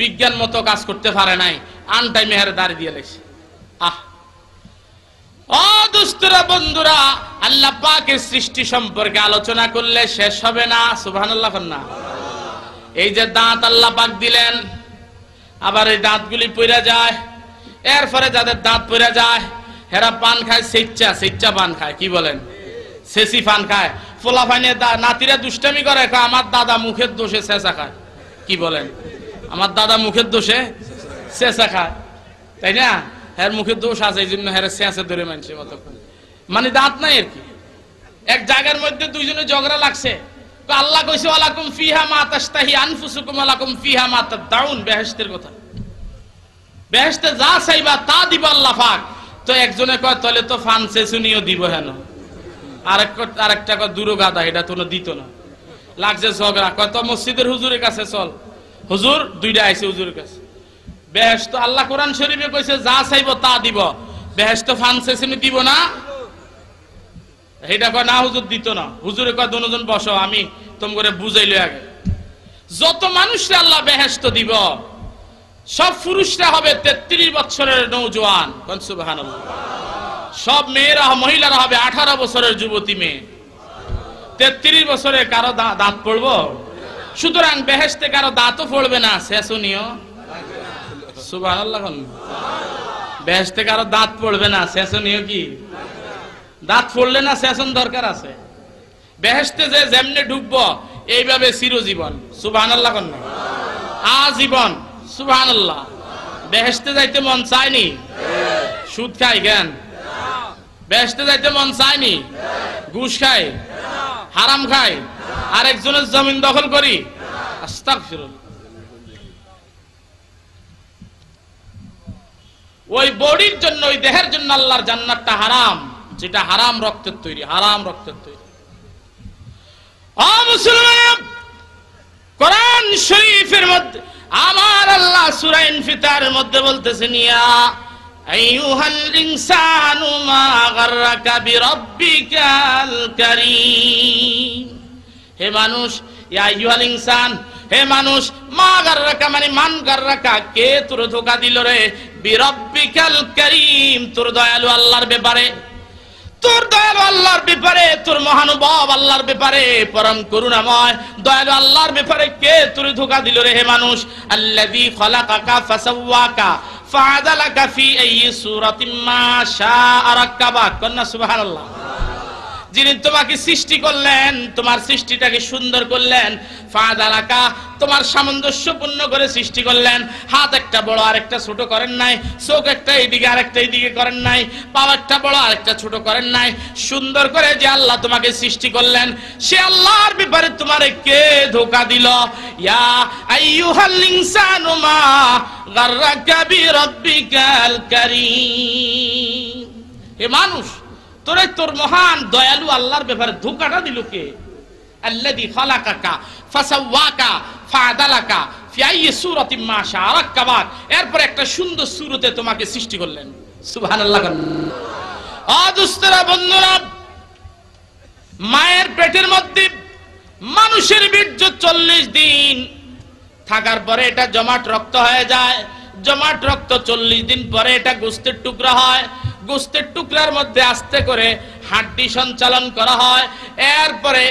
বিজ্ঞান মতো কাজ করতে পারে নাই, আন টাইমে হেরে দাঁড়িয়ে দিয়ে লেগছে। আহ, ও দুষ্টরা বন্ধুরা, আল্লাহ পাকের সৃষ্টি সম্পর্কে আলোচনা করলে শেষ হবে না। সুবহানাল্লাহ না? এই যে দাঁত আল্লাহ পাক দিলেন, আবার এই দাঁতগুলি পড়ে যায়। এরপরে যাদের দাঁত পড়ে যায় হেরা পান খায়, সেচ্চা পান খায়। কি বলেন? সেসি পান খায়। ফোলা ফাইনে নাতিরা দুষ্টামি করে, আমার দাদা মুখের দোষে চেঁচা খায়। কি বলেন? আমার দাদা মুখের দোষে চেঁচা খায়, তাই না? হ্যার মুখে দোষ আছে, এই জন্য হ্যাঁ শেষে ধরে মানছে মতক্ষণ, মানে দাঁত নাই আর কি। এক জায়গার মধ্যে দুইজনে ঝগড়া লাগছে, আল্লাহ কইছে ওয়ালাকুম ফিহা মা তাশতাহি আনফুসুকুম ওয়ালাকুম ফিহা মা তাদউন, বেহেশতের কথা, বেহেশতে যা চাইবা তা দিব আল্লাহ পাক। তো একজনে কয় তাহলে তো ফানসে শুনিও দিব হেন, আরেকটা কয় দূর গাদা, এটা তো দিত না। লাগছে ঝগড়া, কয় তো মসজিদের হুজুরের কাছে চল, হুজুর দুইটা আইছে হুজুরের কাছে। বেহেশত আল্লাহ কোরআন শরীফে কইছে যা চাইব তা দিব, বেহেশত ফানসে শুনি দিব না, এটা কয় না হুজুর দিত না। হুজুরে কয় দুজন বসো, আমি তোমাকে বুঝাইলে আগে। যত মানুষরা আল্লাহ বেহেশত দিব, সব পুরুষরা হবে 33 বছরের নওজোয়ান, সুবহানাল্লাহ। সব মেয়েরা মহিলারা হবে 18 বছরের যুবতী মেয়ে। 33 বছরে কারো দাঁত পড়বো? সুতরাং বেহেশতে কারো দাঁতও পড়বে না, শেষনিও, সুবহানাল্লাহ। বেহেশতে কারো দাঁত পড়বে না, শেষনিও কি? দাঁত পড়লে না শেষন দরকার আছে। বেহেশতে যে যেমনে ঢুকবো এইভাবে চিরজীবন, সুবহানাল্লাহ, আজীবন, সুবহানাল্লাহ। বেহেশতে যাইতে মন চায়নি? সুদ খাই কেন? বেহেশতে যাইতে মন চায়নি? ঘুষ খাই, হারাম খাই, আরেকজনের জমিন দখল করি, আস্তাগফিরুল্লাহ। ওই বডির জন্য, ওই দেহের জন্য আল্লাহর জান্নাতটা হারাম, যেটা হারাম রক্তের তৈরি, হারাম রক্তের তৈরি। ও মুসলমান, কোরআন শরীফের মধ্যে আমার আল্লাহ সূরা ইনফিতারের মধ্যে বলতেছেন, ইয়া আইয়ুহাল ইনসানু মা গাররাকা বিরাব্বিকাল কারীম। হে মানুষ, ইয়া আইয়ুহাল ইনসান, হে মানুষ, মা গাররাকা মানে মান গাররাকা, কে তোর ধোঁকা দিল রে, বিরাব্বিকাল কারীম, তোর দয়ালু আল্লাহর ব্যাপারে, তোর দয়ালু আল্লাহর ব্যাপারে, তোর মহানুভব আল্লাহর ব্যাপারে, পরম করুণাময় দয়ালু আল্লাহর ব্যাপারে কে তোর ধোঁকা দিল রে? হে মানুষ, আল্লাযী খালাকাকা ফাসাওয়াকা ফাআদালাকা ফি আইয়ি সূরাতিন মা শাআ রাক্কাবাক, কন্না সুবহানাল্লাহ। যিনি তোমাকে সৃষ্টি করলেন, তোমার সৃষ্টিটাকে সুন্দর করলেন, ফাআদালাকা, তোমার সামঞ্জস্যপূর্ণ করে সৃষ্টি করলেন। হাত একটা বড় আরেকটা ছোট করেন নাই, চোখ একটা এইদিকে আরেকটা এইদিকে করেন নাই, পা একটা বড় আরেকটা ছোট করেন নাই, সুন্দর করে যে আল্লাহ তোমাকে সৃষ্টি করলেন, সে আল্লাহর ব্যাপারে তোমারে কে ধোঁকা দিল? ইয়া আইয়ুহাল ইনসানু মা গাররাকা বিরাব্বিকাল কারীম। হে মানুষ, তোরে তোর মহান দয়ালু আল্লাহর ব্যাপারে ধোঁকাটা দিল কে? আল্লাযী খালাকাকা ফাসাওয়াকা ফাআদালাকা ফি আইয়ি সূরাতিন মা শাআ রাক্কাবাক, এরপর একটা সুন্দর সূরতে তোমাকে সৃষ্টি করলেন, সুবহানাল্লাহ। দুস্তরা বন্ধুরা, মায়ের পেটের মধ্যে মানুষের বীর্য 40 দিন থাকার পরে এটা জমাট রক্ত হয়ে যায়। জমাট রক্ত 40 দিন পরে এটা গোশতের টুকরা হয়। গোশতের টুকরার মধ্যে আস্তে করে হাড্ডি সঞ্চালন করা হয়। এরপরে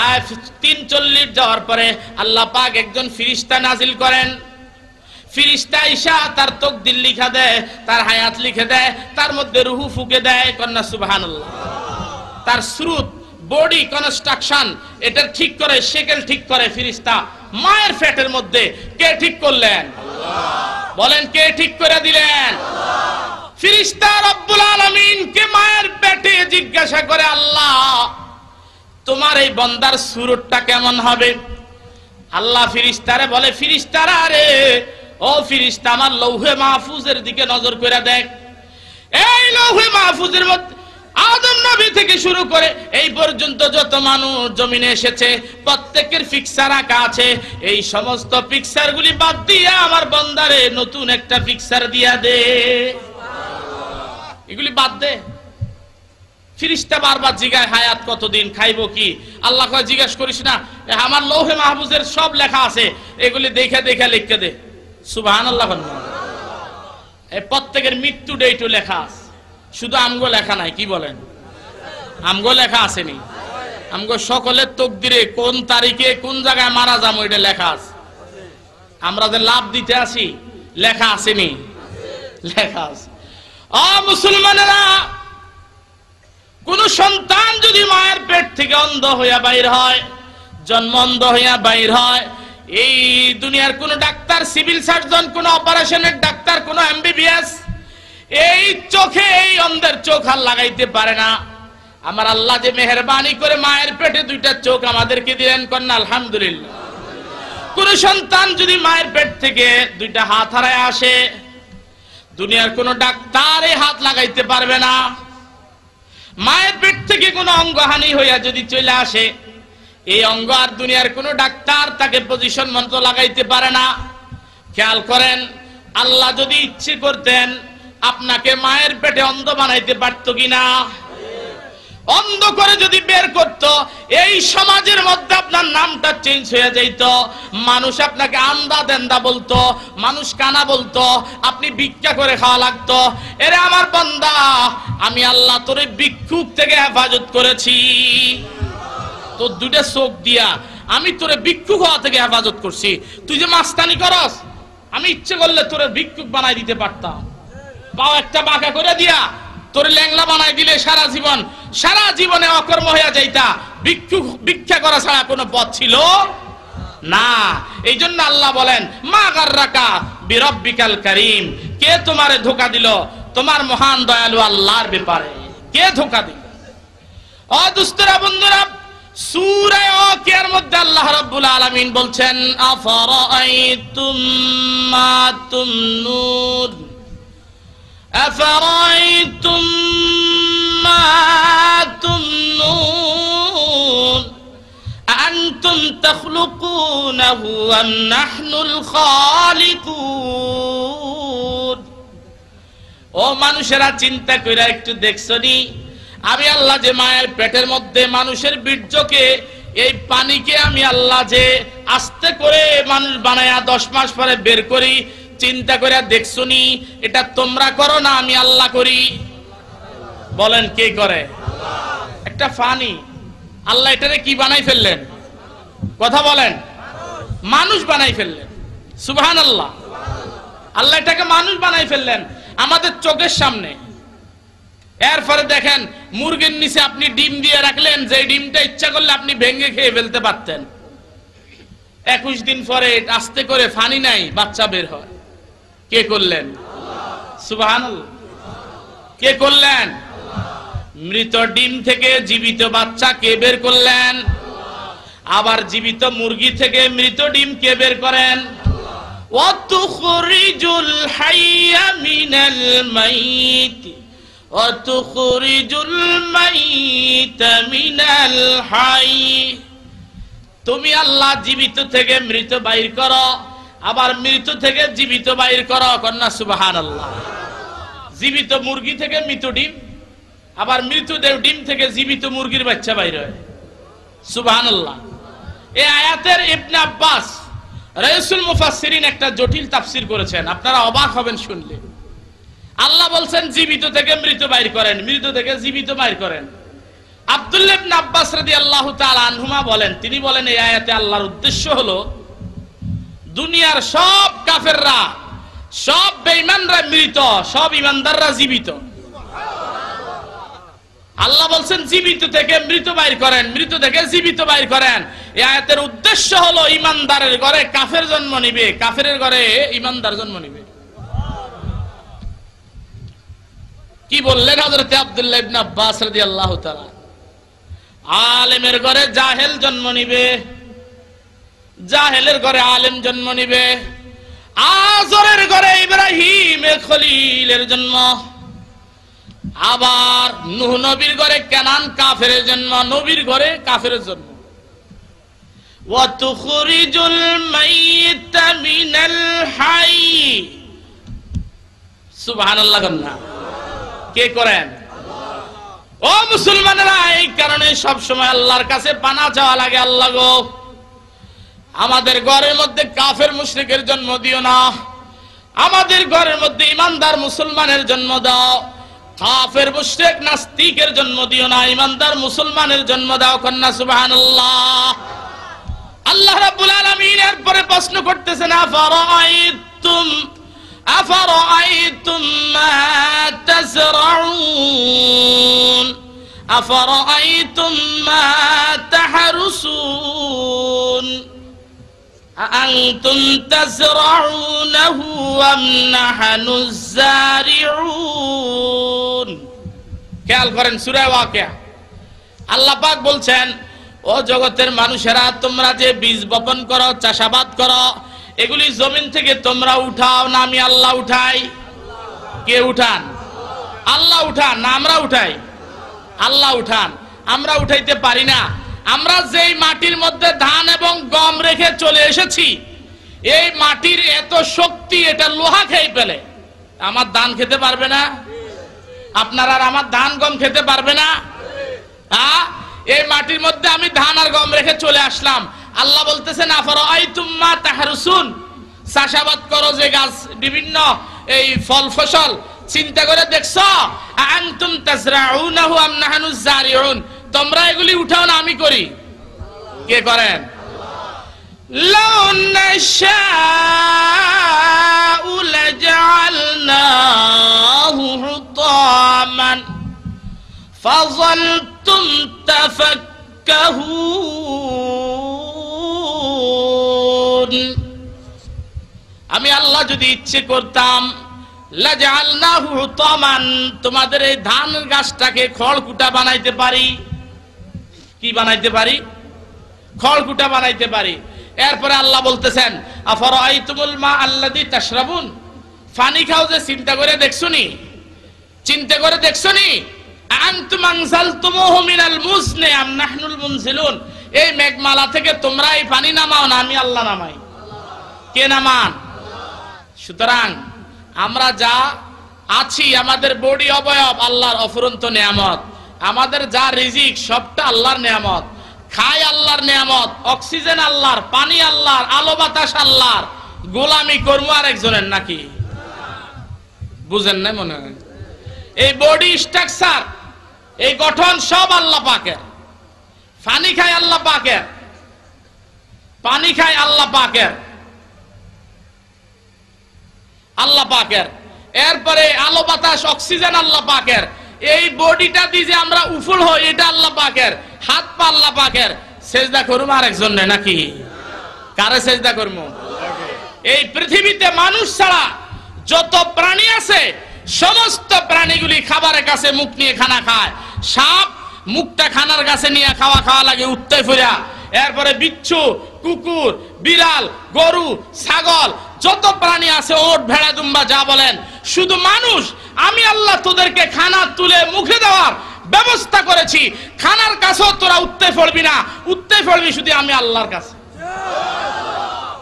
43 যাওয়ার পরে আল্লাহ পাক একজন ফেরেশতা নাজিল করেন। ফেরেশতা ঈসা তার তাকদীর লিখে দেয়, তার হায়াত লিখে দেয়, তার মধ্যে রূহ ফুঁকে দেয়, কন্না সুবহানাল্লাহ। তার শ্রুত, বডি কনস্ট্রাকশন এটা ঠিক করে, শেকেল ঠিক করে ফেরেশতা মায়ের পেটের মধ্যে। কে ঠিক করলেন? আল্লাহ। বলেন কে ঠিক করে দিলেন? আল্লাহ। ফেরেশতা রব্বুল আলামিন কে মায়ের পেটে জিজ্ঞাসা করে, আল্লাহ তোমার এই বান্দার সুরতটা কেমন হবে? আল্লাহ ফেরেশতারে বলে, ফেরেশতারা রে, ও ফেরেশতা, আমার লৌহে মাহফুজের দিকে নজর করে দেখ। এই লৌহে মাহফুজের মধ্যে আদম নবী থেকে শুরু করে এই পর্যন্ত যত মানুষ জমিনে এসেছে প্রত্যেকের পিকচার আঁকা আছে। এই সমস্ত পিকচারগুলি বাদ দিয়ে আমার বান্দারে নতুন একটা পিকচার দিয়া দে। এগুলি বাদ দে। ফেরেশতা বারবার জিজ্ঞাসা, হায়াত কতদিন, খাইবো কি? আল্লাহ কয় জিজ্ঞাসা করিস না, আমার লৌহে মাহফুজের সব লেখা আছে, এগুলি দেখে দেখে লিখে দে। সুবহানাল্লাহ। এই প্রত্যেকের মৃত্যু ডেটও লেখা আছে, শুধু আমগো লেখা নাই। কি বলেন? আমগো লেখা আসেনি? আমগো সকলের তকদিরে কোন তারিখে কোন জায়গায় মারা যাবো এটা লেখা আছে। আমরা যে লাভ দিতে আসি লেখা আসেনি? লেখা আছে। মুসলমানেরা, কোন সন্তান যদি মায়ের পেট থেকে অন্ধ হইয়া বাইর হয়, জন্ম অন্ধ হইয়া বাইর হয়, এই দুনিয়ার কোন ডাক্তার, সিভিল সার্জন, কোন অপারেশনের ডাক্তার, কোন এমবিবিএস এই চোখে এই অন্ধের চোখ আর লাগাইতে পারে না। আমার আল্লাহ যে মেহেরবানি করে মায়ের পেটে দুইটা চোখ আমাদেরকে দিলেন, কন্যা আলহামদুলিল্লাহ। কোন সন্তান যদি মায়ের পেট থেকে দুইটা হাত হারায় আসে, দুনিয়ার কোন ডাক্তার এই হাত লাগাইতে পারবে না। মায়ের পেট থেকে কোন অঙ্গহানি হইয়া যদি চলে আসে, এই অঙ্গ আর দুনিয়ার কোন ডাক্তার তাকে পজিশন মতো লাগাইতে পারে না। খেয়াল করেন, আল্লাহ যদি ইচ্ছে করতেন আপনাকে মায়ের পেটে অন্ধ বানাইতে পারত কিনা? অন্ধ করে যদি বের করত, এই সমাজের মধ্যে আপনার নামটা চেঞ্জ হয়ে যেত। মানুষ আপনাকে আন্দা দেন্দা বলতো, মানুষ কানা বলতো, আপনি ভিক্ষা করে খাওয়া লাগতো। এরে আমার বান্দা, আমি আল্লাহ তোরে ভিক্ষুক থেকে হেফাজত করেছি। তোর দুইটা চোখ দিয়া আমি তোরে ভিক্ষুক হওয়া থেকে হেফাজত করছি। তুই যে মাস্তানি করস, আমি ইচ্ছে করলে তোরে ভিক্ষুক বানাই দিতে পারতাম। পাও একটা বাঁকা করে দিয়া তোর ল্যাংলা বানাই দিলে সারা জীবনে অকর্ম হইয়া যাইতা। ভিক্ষা করা ছাড়া কোনো পথ ছিল না। এই জন্য আল্লাহ বলেন, মা গাররাকা বিরব্বিকাল কারীম, কে তোমারে ধোঁকা দিল তোমার মহান দয়ালু আল্লাহর ব্যাপারে? কে ধোঁকা দিল? ও দুস্তরা বন্ধুরা, সূরা ওয়াকিয়ার মধ্যে আল্লাহ রাব্বুল আলামিন বলছেন, আফারাআইতুম মা তুমনুন, আফারাআইতুম মা তুমনুন আনতুম তাখলুকুনাহু আম নাহনুল খালিকুন। ও মানুষেরা, চিন্তা কইরা একটু দেখছনি, আমি আল্লাহ যে মায়ের পেটের মধ্যে মানুষের বীর্যকে, এই পানিকে আমি আল্লাহ যে আস্তে করে মানুষ বানায়া 10 মাস পরে বের করি, চিন্তা করে দেখছনি? এটা তোমরা করো না, আমি আল্লাহ করি? বলেন কে করে? একটা পানি আল্লাহ এটারে কি বানাই ফেললেন? কথা বলেন, মানুষ বানাই ফেললেন। সুবহানাল্লাহ, আল্লাহ এটাকে মানুষ বানাই ফেললেন আমাদের চোখের সামনে। এরপরে দেখেন, মুরগির নিচে আপনি ডিম দিয়ে রাখলেন, যে ডিমটা ইচ্ছা করলে আপনি ভেঙে খেয়ে ফেলতে পারতেন। 21 দিন পরে আস্তে করে ফানি নাই, বাচ্চা বের হয়। কে করলেন? সুবহানাল্লাহ, কে করলেন? মৃত ডিম থেকে জীবিত বাচ্চা কে বের করলেন? আবার জীবিত মুরগি থেকে মৃত ডিম কে বের করেন? ওয়া তুখরিজুল হাইয়া মিনাল মাইত ওয়া তুখরিজুল মাইতা মিনাল হাই। তুমি আল্লাহ জীবিত থেকে মৃত বাইর করো, আবার মৃত থেকে জীবিত বাইর করো। কন্যা সুবহানাল্লাহ। জীবিত মুরগি থেকে মৃত ডিম, আবার মৃত ডিম থেকে জীবিত মুরগির বাচ্চা বাইর হয়। সুবহানাল্লাহ। এই আয়াতের ইবনে আব্বাস রাইসুল মুফাসসিরিন একটা জটিল তাফসীর করেছেন, আপনারা অবাক হবেন শুনলে। আল্লাহ বলছেন জীবিত থেকে মৃত বাইর করেন, মৃত থেকে জীবিত বাইর করেন। আব্দুল্লাহ ইবনে আব্বাস রাদিয়াল্লাহু তাআলা আনহুমা বলেন, তিনি বলেন এই আয়াতে আল্লাহর উদ্দেশ্য হলো দুনিয়ার সব কাফেররা, সব বেঈমানরা মৃত, সব ঈমানদাররা জীবিত। আল্লাহ বলছেন জীবিত থেকে মৃত বাইর করেন, মৃত থেকে জীবিত বাইর করেন। এই আয়াতের উদ্দেশ্য হলো ঈমানদারের ঘরে কাফের জন্ম নিবে, কাফেরের ঘরে ঈমানদার জন্ম নিবে। কি বললেন হযরত আব্দুল্লাহ ইবনে আব্বাস রাদিয়াল্লাহু তাআলা? আলেমের ঘরে জাহেল জন্ম নিবে, জাহেলের ঘরে আলেম জন্ম নিবে। আজরের ঘরে ইব্রাহিম খলিলের জন্ম, আবার নূহ নবীর ঘরে কেনান কাফেরের জন্ম, নবীর ঘরে কাফেরের জন্ম। ওয়া তুখরিজুল মাইতা মিনাল হাই। সুবহানাল্লাহ। কে করেন? ও মুসলমানেরা, এই কারণে সব সময় আল্লাহর কাছে পানা চাওয়া লাগে। আল্লাহ গো, আমাদের ঘরের মধ্যে কাফের মুশরিকের জন্ম দিও না, আমাদের ঘরের মধ্যে ঈমানদার মুসলমানের জন্ম দাও। কাফের মুশরিক নাস্তিকের জন্ম দিও না, ঈমানদার মুসলমানের জন্ম দাও। কন্যা সুবহানাল্লাহ। আল্লাহ রাব্বুল আলামিন এরপরে প্রশ্ন করতেছেন, আফারাআইতুম মা তাজরাউন আফারাআইতুম মা তাহরুসুন আআনতুম তাজরাউনাহু আম নাহনুজ জারিউন। খেয়াল করেন সূরা ওয়াকিয়া, আল্লাহ পাক বলছেন, ও জগতের মানুষেরা, তোমরা যে বীজ বপন করো, চাষাবাদ করো, এগুলি জমিন থেকে তোমরা উঠাও না আমি আল্লাহ উঠাই? কে উঠান? আল্লাহ উঠান না আমরা উঠাই? আল্লাহ উঠান। আমরা উঠাইতে পারি না। আমরা যেই মাটির মধ্যে ধান এবং গম রেখে চলে এসেছি, এই মাটির এত শক্তি, এটা লোহা খেয়ে ফেলে। আমার ধান খেতে পারবে না? আপনারা আর আমার ধান গম খেতে পারবে না? এই মাটির মধ্যে আমি ধান আর গম রেখে চলে আসলাম। আল্লাহ বলতেছেন, আফরাআইতুম মা তাহরুসুন, চাষাবাদ করো যে গাছ, বিভিন্ন এই ফল ফসল, চিন্তা করে দেখছো? আনতুম তাজরাউনাহু আম নাহনুজ জারিউন, তোমরা এগুলি উঠাও না আমি করি? কে করেন? লাউ নাশাউ লাজআলনাহু হুতামান ফাযালতুম তাফাক্কাহুন। আমি আল্লাহ যদি ইচ্ছে করতাম, লাজআলনাহু হুতামান, তোমাদের এই ধান গাছটাকে খড়কুটা বানাইতে পারি। কি বানাইতে পারি? খড়কুটা বানাইতে পারি। এরপরে আল্লাহ বলতেছেন, আফরাআইতুমুল মা আল্লাযী তাশরাবুন, পানি খাও যে চিন্তা করে দেখছনি? চিন্তা করে দেখছনি? আনতুম আনজালতুমুহু মিনাল মুজনি আম নাহনুল মুনজিলুন, এই মেঘমালা থেকে তোমরা এই পানি নামাও না আমি আল্লাহ নামাই? কে নামান? সুতরাং আমরা যা আছি, আমাদের বডি অবয়ব আল্লাহর অফুরন্ত নিয়ামত, আমাদের যা রিজিক সবটা আল্লাহর নিয়ামত, খাই আল্লাহর নিয়ামত, অক্সিজেন আল্লাহর, পানি আল্লাহর, আলো বাতাস আল্লাহর, গোলামি কর্ম আর একজনের নাকি? বুঝেন না মনে হয়? এই বডি স্ট্রাকচার, এই গঠন সব আল্লাহ পাকের। পানি খায় আল্লাহ পাকের, পানি খায় আল্লাহ পাকের, আল্লাহ পাকের। এরপরে আলো বাতাস অক্সিজেন আল্লাহ পাকের। এই বডিটা দিয়ে যে আমরা উফুল হই, এটা আল্লাহ পাকের। হাত পা আল্লাহ পাকের। সেজদা করুম আর একজন নাকি? কারে সেজদা করব? এই পৃথিবীতে মানুষ ছাড়া যত প্রাণী আছে, সমস্ত প্রাণীগুলি খাবারের কাছে মুখ নিয়ে খানা খায়। সাপ মুখটা খানার কাছে নিয়ে খাওয়া লাগে উঠতে ফিরা। এরপরে বিচ্ছু, কুকুর, বিড়াল, গরু, ছাগল, যত প্রাণী আছে, ওট, ভেড়া, দুম্বা যা বলেন, শুধু মানুষ আমি আল্লাহ তোদেরকে খানা তুলে মুখে দেওয়ার ব্যবস্থা করেছি। খানার কাছেও তোরা উঠতে পড়বি না, উঠতে পড়বি শুধু আমি আল্লাহর কাছে।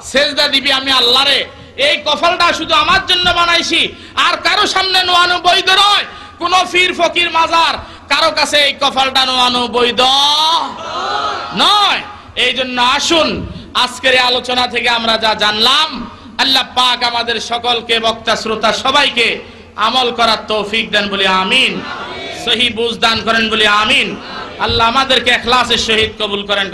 সেজদা দিবি আমি আল্লাহরে। এই কফলটা শুধু আমার জন্য বানাইছি, আর কারো সামনে নোয়ানো বৈধ নয়। কোন পীর ফকির মাজার কারো কাছে এই কফলটা নোয়ানো বৈধ নয়। এই জন্য আসুন, আজকের এই আলোচনা থেকে আমরা যা জানলাম, আল্লাহ পাক আমাদের সকলকে, বক্তা শ্রোতা সবাইকে আমল করার তৌফিক দেন বলে আমিন। সহি বুঝ দান করেন বলে আমিন। আল্লাহ আমাদেরকে ইখলাসের সহিত কবুল করেন।